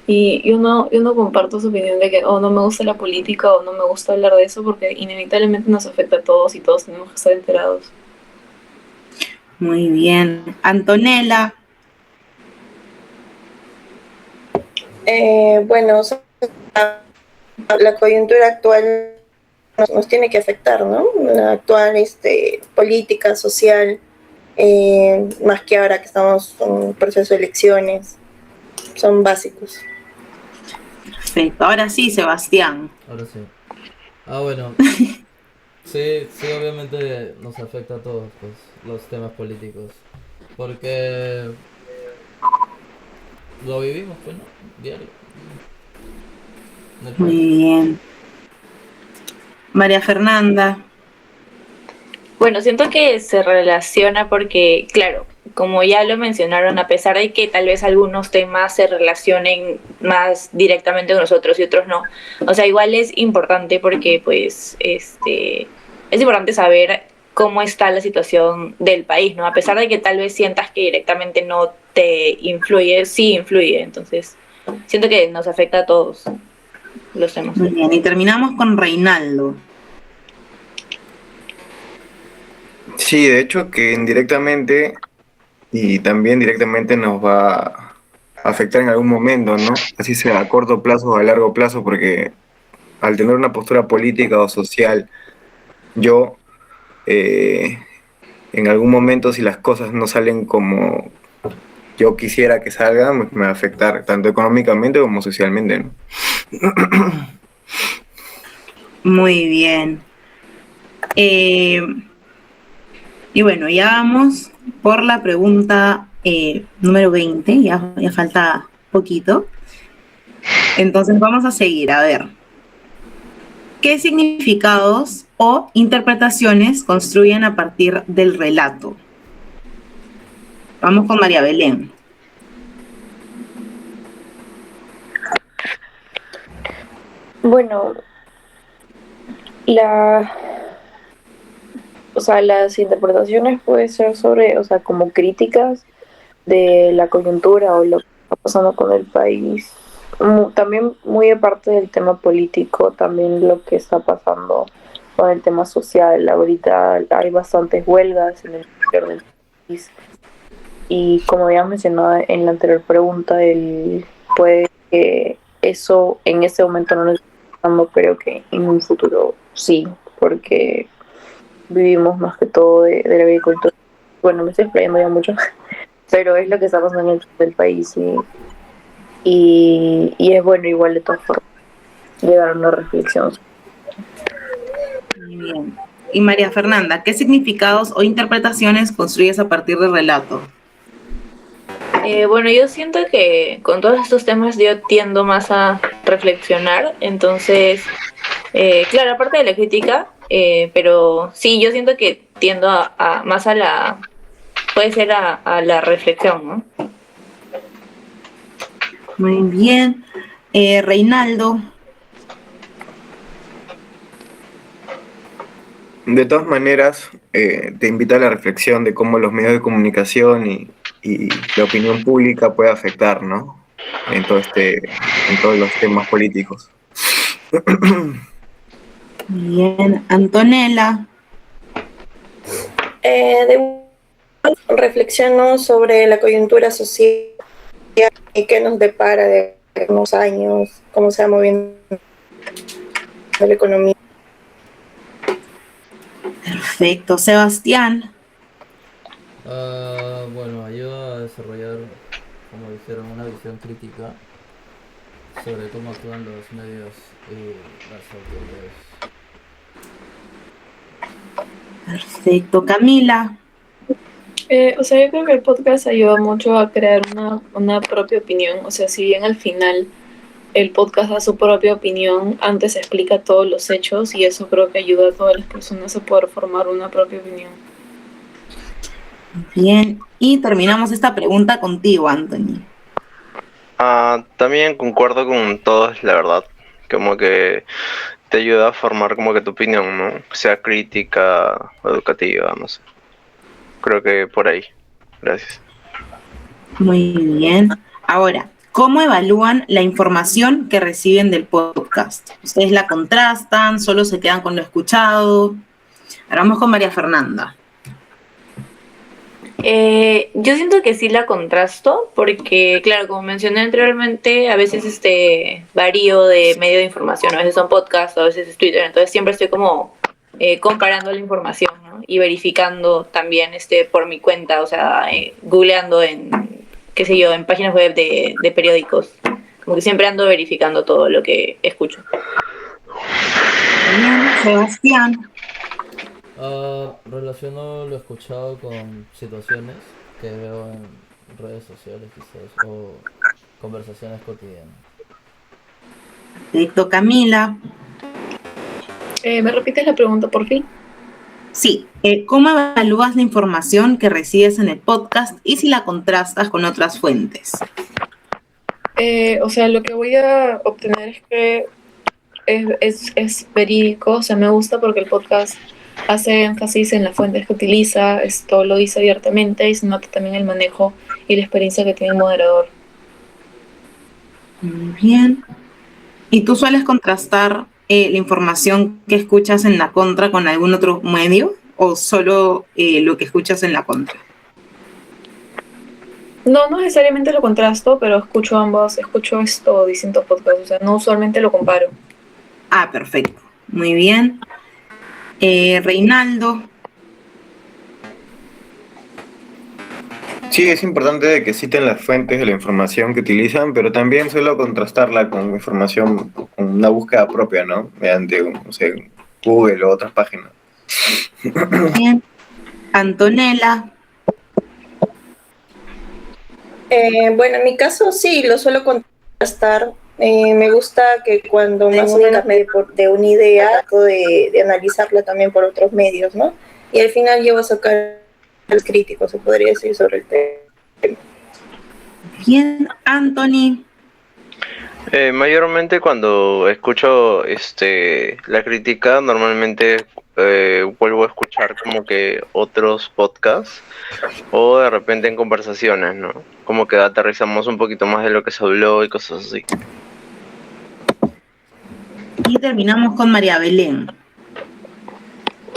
y uno comparto su opinión de que no me gusta la política o no me gusta hablar de eso porque inevitablemente nos afecta a todos y todos tenemos que estar enterados. Muy bien. Antonella. Bueno, la coyuntura actual nos tiene que afectar, ¿no? La actual política, social, más que ahora que estamos en un proceso de elecciones, son básicos. Perfecto. Ahora sí, Sebastián. Ahora sí. Bueno. Sí, obviamente nos afecta a todos, pues, los temas políticos. Porque lo vivimos, pues, ¿no? Diario. Muy bien. María Fernanda. Bueno, siento que se relaciona porque, claro, como ya lo mencionaron, a pesar de que tal vez algunos temas se relacionen más directamente con nosotros y otros no, o sea, igual es importante porque, pues, es importante saber cómo está la situación del país, ¿no? A pesar de que tal vez sientas que directamente no te influye, sí influye, entonces siento que nos afecta a todos los temas. Muy bien, y terminamos con Reinaldo. Sí, de hecho que indirectamente y también directamente nos va a afectar en algún momento, ¿no? Así sea a corto plazo o a largo plazo, porque al tener una postura política o social, yo eh, en algún momento si las cosas no salen como yo quisiera que salgan, me va a afectar tanto económicamente como socialmente, ¿no? Muy bien. Eh, y bueno, ya vamos por la pregunta número 20, ya falta poquito. Entonces vamos a seguir, a ver. ¿Qué significados o interpretaciones construyen a partir del relato? Vamos con María Belén. Bueno, las interpretaciones pueden ser sobre, como críticas de la coyuntura o lo que está pasando con el país. También muy aparte del tema político, también lo que está pasando con el tema social. Ahorita hay bastantes huelgas en el interior del país y como habíamos mencionado en la anterior pregunta, puede que eso en este momento no lo esté pasando, pero que en un futuro sí, porque vivimos más que todo de la agricultura. Bueno, me estoy explayando ya mucho, pero es lo que está pasando en el país y es bueno igual de todas formas llegar a una reflexión. Muy bien. Y María Fernanda, ¿qué significados o interpretaciones construyes a partir del relato? Bueno, yo siento que con todos estos temas yo tiendo más a reflexionar, entonces, claro, aparte de la crítica, pero sí, yo siento que tiendo más a puede ser a la reflexión, ¿no? Muy bien. Reinaldo. De todas maneras, te invito a la reflexión de cómo los medios de comunicación y la opinión pública puede afectar, ¿no? En todos los temas políticos. Bien. Antonella. Reflexiono sobre la coyuntura social y qué nos depara de unos años, cómo se va moviendo la economía. Perfecto. Sebastián. Bueno, ayuda a desarrollar, como dijeron, una visión crítica sobre cómo actúan los medios y las autoridades. Perfecto. Camila. Yo creo que el podcast ayuda mucho a crear una propia opinión. O sea, si bien al final el podcast da su propia opinión, antes explica todos los hechos y eso creo que ayuda a todas las personas a poder formar una propia opinión. Bien. Y terminamos esta pregunta contigo, Anthony. También concuerdo con todos, la verdad. Como que te ayuda a formar como que tu opinión, ¿no? Sea crítica o educativa, no sé. Creo que por ahí. Gracias. Muy bien. Ahora, ¿cómo evalúan la información que reciben del podcast? ¿Ustedes la contrastan? ¿Solo se quedan con lo escuchado? Ahora vamos con María Fernanda. Yo siento que sí la contrasto porque, claro, como mencioné anteriormente, a veces varío de medio de información, a veces son podcasts, a veces es Twitter, entonces siempre estoy como comparando la información, ¿no? Y verificando también por mi cuenta, o sea, googleando qué sé yo, en páginas web de periódicos. Como que siempre ando verificando todo lo que escucho. Bien, Sebastián. Relaciono lo escuchado con situaciones que veo en redes sociales quizás o conversaciones cotidianas. Perfecto, Camila. ¿Me repites la pregunta por fin? Sí, ¿cómo evalúas la información que recibes en el podcast y si la contrastas con otras fuentes? Lo que voy a obtener es que es verídico, o sea, me gusta porque el podcast hace énfasis en las fuentes que utiliza, esto lo dice abiertamente y se nota también el manejo y la experiencia que tiene el moderador. Muy bien. ¿Y tú sueles contrastar la información que escuchas en la contra con algún otro medio? o solo lo que escuchas en la contra? No necesariamente lo contrasto, pero escucho ambos, escucho distintos podcasts, o sea, no usualmente lo comparo. Ah, perfecto. Muy bien. Reinaldo. Sí, es importante de que citen las fuentes de la información que utilizan, pero también suelo contrastarla con información, con una búsqueda propia, ¿no? Mediante, no sé, Google o otras páginas. Bien. Antonella. Bueno, en mi caso sí, lo suelo contrastar. Me gusta que cuando más o menos de una idea, trato de analizarla también por otros medios, ¿no? Y al final llevo a sacar el crítico, se podría decir, sobre el tema. Bien, Anthony. Mayormente cuando escucho la crítica, normalmente vuelvo a escuchar como que otros podcasts o de repente en conversaciones, ¿no? Como que aterrizamos un poquito más de lo que se habló y cosas así. Y terminamos con María Belén.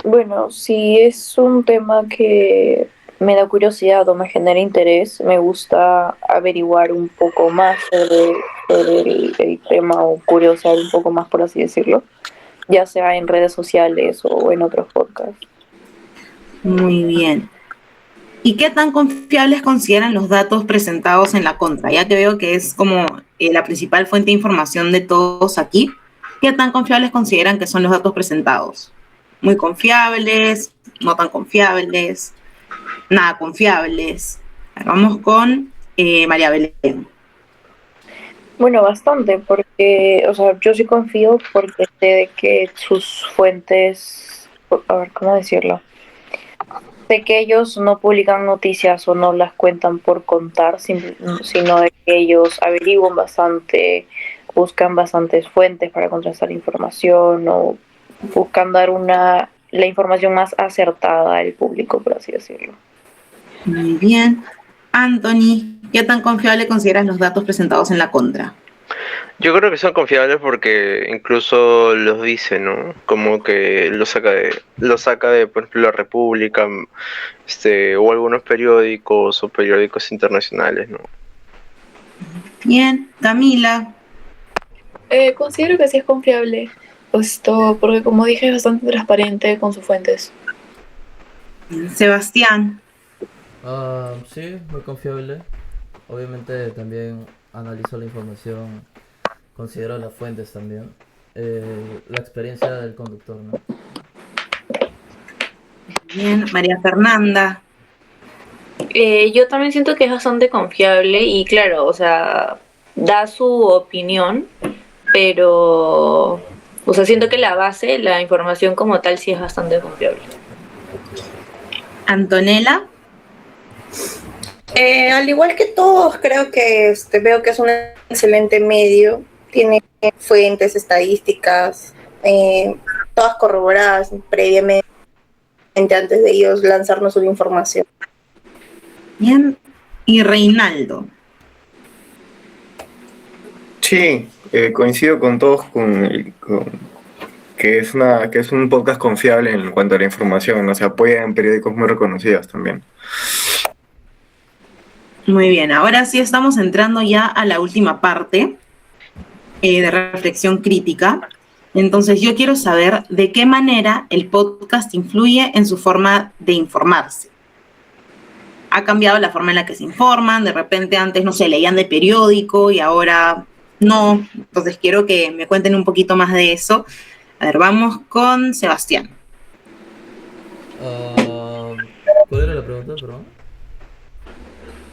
Bueno, si es un tema que me da curiosidad o me genera interés, me gusta averiguar un poco más sobre el tema o curiosear un poco más, por así decirlo, ya sea en redes sociales o en otros podcasts. Muy bien. ¿Y qué tan confiables consideran los datos presentados en la contra? Ya que veo que es como la principal fuente de información de todos aquí. ¿Qué tan confiables consideran que son los datos presentados? ¿Muy confiables? ¿No tan confiables? ¿Nada confiables? Vamos con María Belén. Bueno, bastante, porque, o sea, yo sí confío porque sé de que sus fuentes, a ver, ¿cómo decirlo? Sé que ellos no publican noticias o no las cuentan por contar, sino de que ellos averiguan bastante, buscan bastantes fuentes para contrastar información o buscan dar la información más acertada al público, por así decirlo. Muy bien. Anthony, ¿qué tan confiable consideras los datos presentados en la contra? Yo creo que son confiables porque incluso los dice, ¿no? Como que lo saca de, por ejemplo, la República, o algunos periódicos o periódicos internacionales, ¿no? Bien. Camila. Considero que sí es confiable, porque como dije es bastante transparente con sus fuentes. Sebastián. Sí, muy confiable. Obviamente también analizo la información, considero las fuentes también. La experiencia del conductor, ¿no? Bien. María Fernanda. Yo también siento que es bastante confiable y claro, o sea, da su opinión, pero, o sea, siento que la base, la información como tal, sí es bastante confiable. Antonella. Al igual que todos, creo que veo que es un excelente medio. Tiene fuentes, estadísticas, todas corroboradas previamente antes de ellos lanzarnos una información. Bien. Y Reinaldo. Sí, coincido con todos que es un podcast confiable en cuanto a la información, ¿no? Se apoya en periódicos muy reconocidos también. Muy bien, ahora sí estamos entrando ya a la última parte de reflexión crítica. Entonces yo quiero saber de qué manera el podcast influye en su forma de informarse. Ha cambiado la forma en la que se informan, de repente antes, no sé, leían de periódico y ahora no. Entonces quiero que me cuenten un poquito más de eso. A ver, vamos con Sebastián. ¿Cuál era la pregunta, perdón?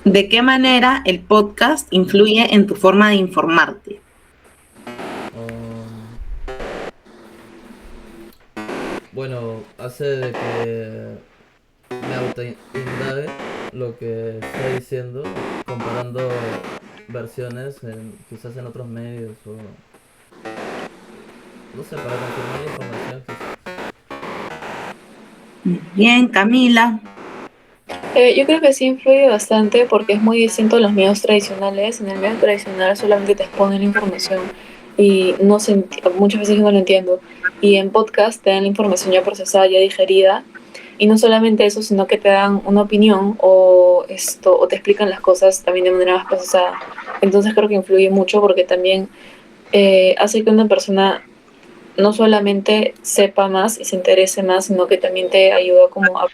¿De qué manera el podcast influye en tu forma de informarte? Bueno, hace de que me autoindague lo que está diciendo, comparando versiones quizás en otros medios o no sé, para confirmar la información quizás. Bien, Camila. Yo creo que sí influye bastante porque es muy distinto a los medios tradicionales. En el medio tradicional solamente te exponen la información y muchas veces yo no lo entiendo. Y en podcast te dan la información ya procesada, ya digerida, Y no solamente eso, sino que te dan una opinión o te explican las cosas también de manera más procesada. Entonces creo que influye mucho porque también hace que una persona no solamente sepa más y se interese más, sino que también te ayuda como a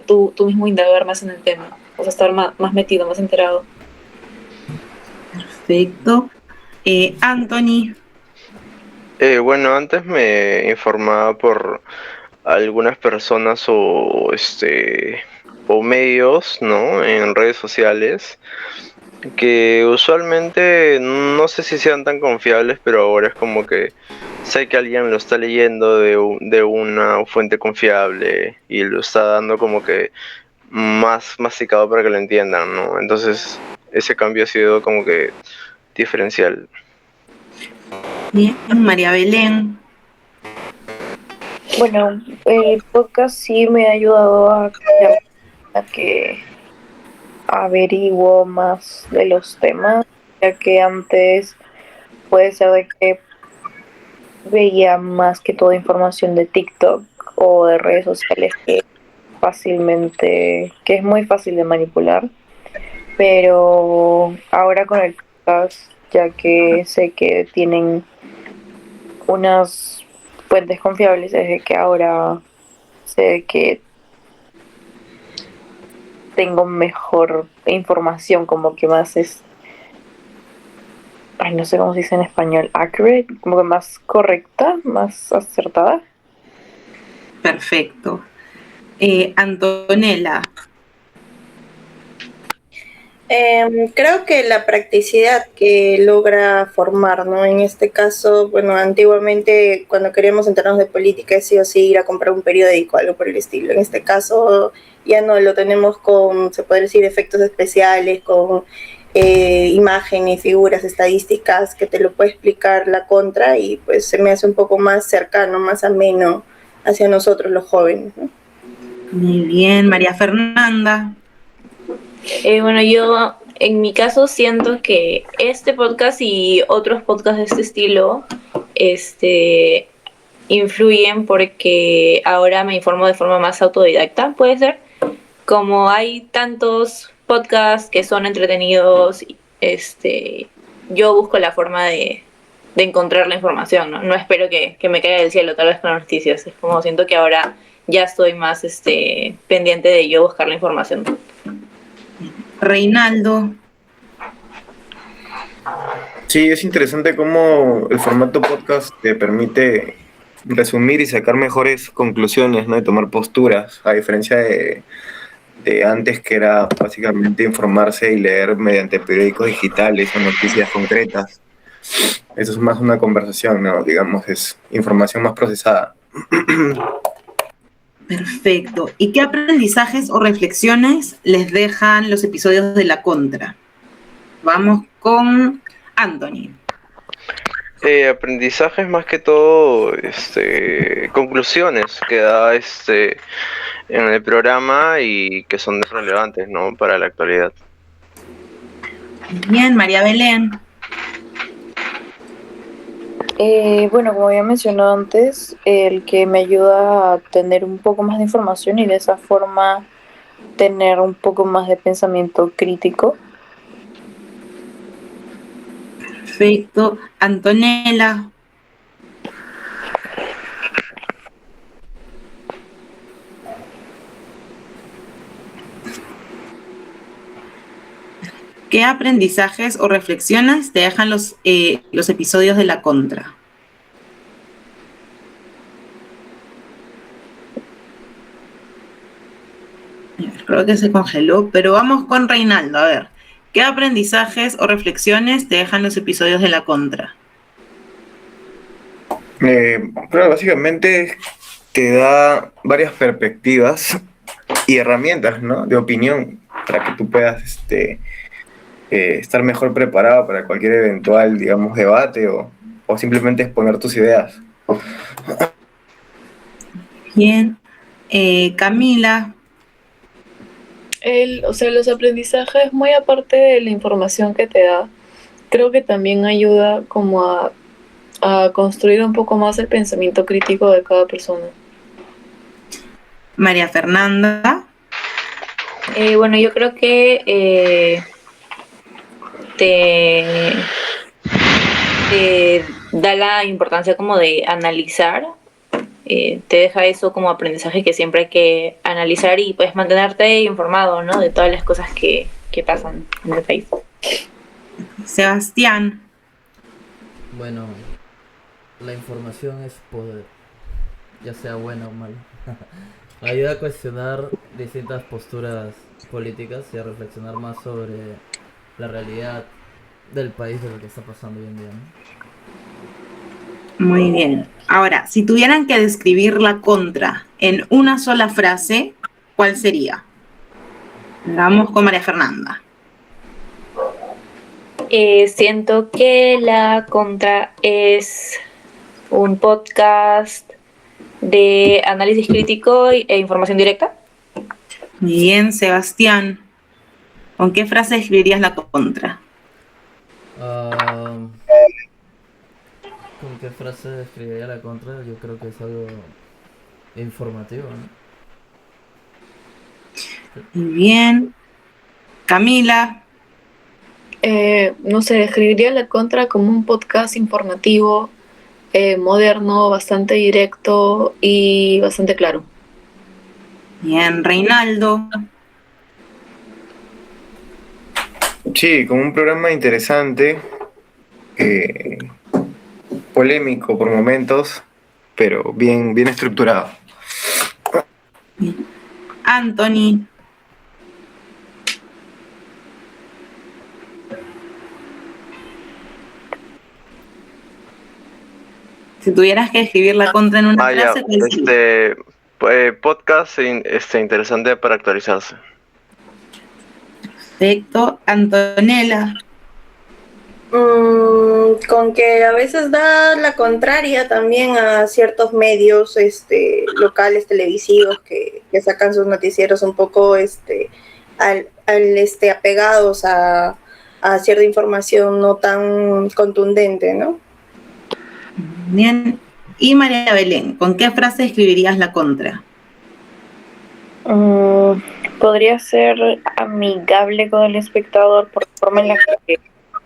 tú mismo indagar más en el tema, o sea, estar más metido, más enterado. Perfecto. Anthony. Bueno, antes me informaba por algunas personas o medios, ¿no? En redes sociales que usualmente no sé si sean tan confiables, pero ahora es como que sé que alguien lo está leyendo de una fuente confiable y lo está dando como que más masticado para que lo entiendan, ¿no? Entonces ese cambio ha sido como que diferencial. Bien, María Belén. Bueno, el podcast sí me ha ayudado a que averiguo más de los temas, ya que antes puede ser de que veía más que toda información de TikTok o de redes sociales que es muy fácil de manipular, pero ahora con el podcast, ya que sé que tienen unas fuentes confiables, es de que ahora sé que tengo mejor información, como que más ay, no sé cómo se dice en español, accurate, como que más correcta, más acertada. Perfecto. Antonella. Creo que la practicidad que logra formar, ¿no? En este caso, bueno, antiguamente cuando queríamos enterarnos de política es sí o sí ir a comprar un periódico, algo por el estilo. En este caso ya no lo tenemos con, se puede decir, efectos especiales, con imágenes, figuras, estadísticas que te lo puede explicar la contra y pues se me hace un poco más cercano, más ameno hacia nosotros los jóvenes, ¿no? Muy bien, María Fernanda. Bueno, yo en mi caso siento que este podcast y otros podcasts de este estilo influyen porque ahora me informo de forma más autodidacta, puede ser. Como hay tantos podcasts que son entretenidos, yo busco la forma de encontrar la información, ¿no? No espero que me caiga del cielo tal vez con las noticias. Es como siento que ahora ya estoy más pendiente de yo buscar la información. Reinaldo. Sí, es interesante cómo el formato podcast te permite resumir y sacar mejores conclusiones, ¿no? Y tomar posturas, a diferencia de antes que era básicamente informarse y leer mediante periódicos digitales o noticias concretas. Eso es más una conversación, ¿no? Digamos, es información más procesada. Perfecto. ¿Y qué aprendizajes o reflexiones les dejan los episodios de La Contra? Vamos con Anthony. Aprendizajes más que todo, conclusiones que da en el programa y que son relevantes, ¿no? Para la actualidad. Bien, María Belén. Bueno, como había mencionado antes, el que me ayuda a tener un poco más de información y de esa forma tener un poco más de pensamiento crítico. Perfecto. Antonella. ¿Qué aprendizajes o reflexiones te dejan los episodios de La Contra? Creo que se congeló, pero vamos con Reinaldo. A ver, ¿qué aprendizajes o reflexiones te dejan los episodios de La Contra? Pero básicamente te da varias perspectivas y herramientas, ¿no? De opinión para que tú puedas estar mejor preparado para cualquier eventual, digamos, debate o simplemente exponer tus ideas. Bien. Camila. Los aprendizajes, muy aparte de la información que te da, creo que también ayuda como a construir un poco más el pensamiento crítico de cada persona. María Fernanda. Bueno, yo creo que te da la importancia como de analizar, te deja eso como aprendizaje que siempre hay que analizar y puedes mantenerte informado, ¿no? De todas las cosas que pasan en el país. Sebastián. Bueno, la información es poder, ya sea buena o mala. Ayuda a cuestionar distintas posturas políticas y a reflexionar más sobre la realidad del país, de lo que está pasando hoy en día, ¿no? Muy bien. Ahora, si tuvieran que describir la contra en una sola frase, ¿cuál sería? Vamos con María Fernanda. Siento que La Contra es un podcast de análisis crítico e información directa. Muy bien, Sebastián. ¿Con qué frase describirías la contra? ¿Con qué frase describiría la contra? Yo creo que es algo informativo, ¿no? Muy bien. Camila. No sé, describiría La Contra como un podcast informativo, moderno, bastante directo y bastante claro. Bien, Reinaldo. Sí, con un programa interesante, polémico por momentos, pero bien estructurado. Bien. Anthony. Si tuvieras que describir la contra en una Ya, frase, ¿cuál sería? podcast interesante para actualizarse. Perfecto. Antonella. Con que a veces da la contraria también a ciertos medios locales televisivos que sacan sus noticieros un poco apegados a cierta información no tan contundente, ¿no? Bien. Y María Belén, ¿con qué frase escribirías la contra? Podría ser amigable con el espectador por la forma en la que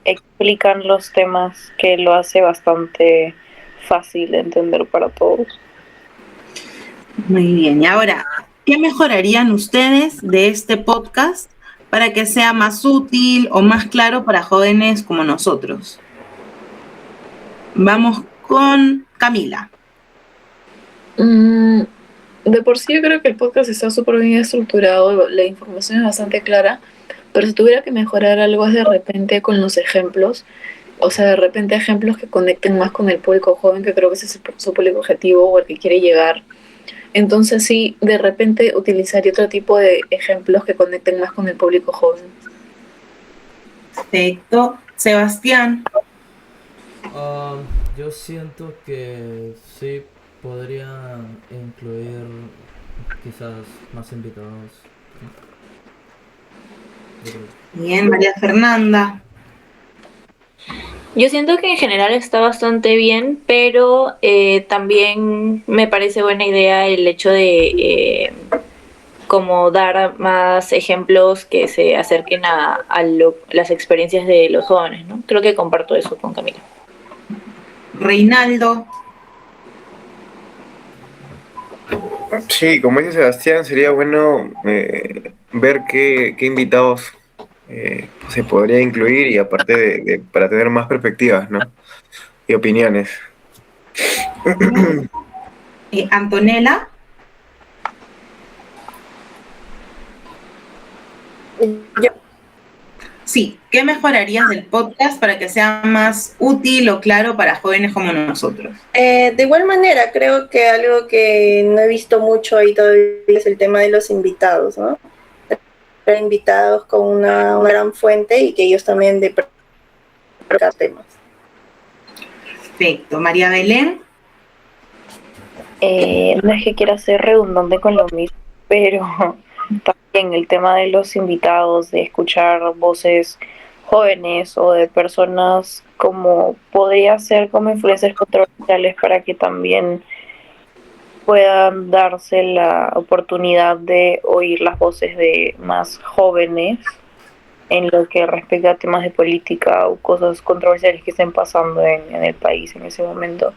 explican los temas, que lo hace bastante fácil de entender para todos. Muy bien. Y ahora, ¿qué mejorarían ustedes de este podcast para que sea más útil o más claro para jóvenes como nosotros? Vamos con Camila. De por sí yo creo que el podcast está súper bien estructurado, la información es bastante clara, pero si tuviera que mejorar algo es de repente con los ejemplos, o sea, de repente ejemplos que conecten más con el público joven, que creo que ese es su público objetivo o el que quiere llegar. Entonces sí, de repente utilizaría otro tipo de ejemplos que conecten más con el público joven. Perfecto. Sebastián. Yo siento que sí podría incluir quizás más invitados. Bien, María Fernanda. Yo siento que en general está bastante bien, pero también me parece buena idea el hecho de como dar más ejemplos que se acerquen a las experiencias de los jóvenes, ¿no? Creo que comparto eso con Camila. Reinaldo. Sí, como dice Sebastián, sería bueno ver qué invitados se podría incluir y aparte para tener más perspectivas, ¿no? Y opiniones. Antonella. Yo Sí, ¿qué mejorarías del podcast para que sea más útil o claro para jóvenes como nosotros? De igual manera, creo que algo que no he visto mucho ahí todavía es el tema de los invitados, ¿no? Traer invitados con una gran fuente y que ellos también de temas. Perfecto. María Belén. No es que quiera ser redundante con lo mismo, pero también el tema de los invitados, de escuchar voces jóvenes o de personas como podría ser como influencers controversiales para que también puedan darse la oportunidad de oír las voces de más jóvenes en lo que respecta a temas de política o cosas controversiales que estén pasando en el país en ese momento.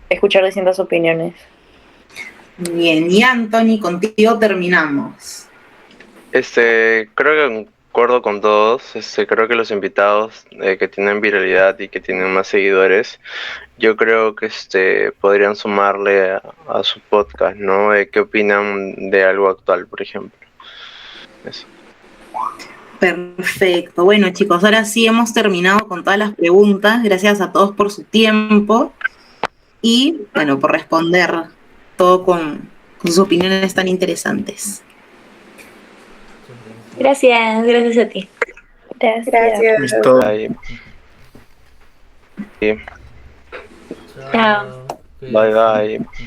Escuchar distintas opiniones. Bien, y Anthony, contigo terminamos. Creo que concuerdo con todos. Creo que los invitados que tienen viralidad y que tienen más seguidores, yo creo que podrían sumarle a su podcast, ¿no? ¿Qué opinan de algo actual, por ejemplo? Eso. Perfecto. Bueno, chicos, ahora sí hemos terminado con todas las preguntas. Gracias a todos por su tiempo y, bueno, por responder todo con sus opiniones tan interesantes. Gracias a ti. Gracias. Listo. Ahí. Sí. Chao. Cuídense. Bye bye.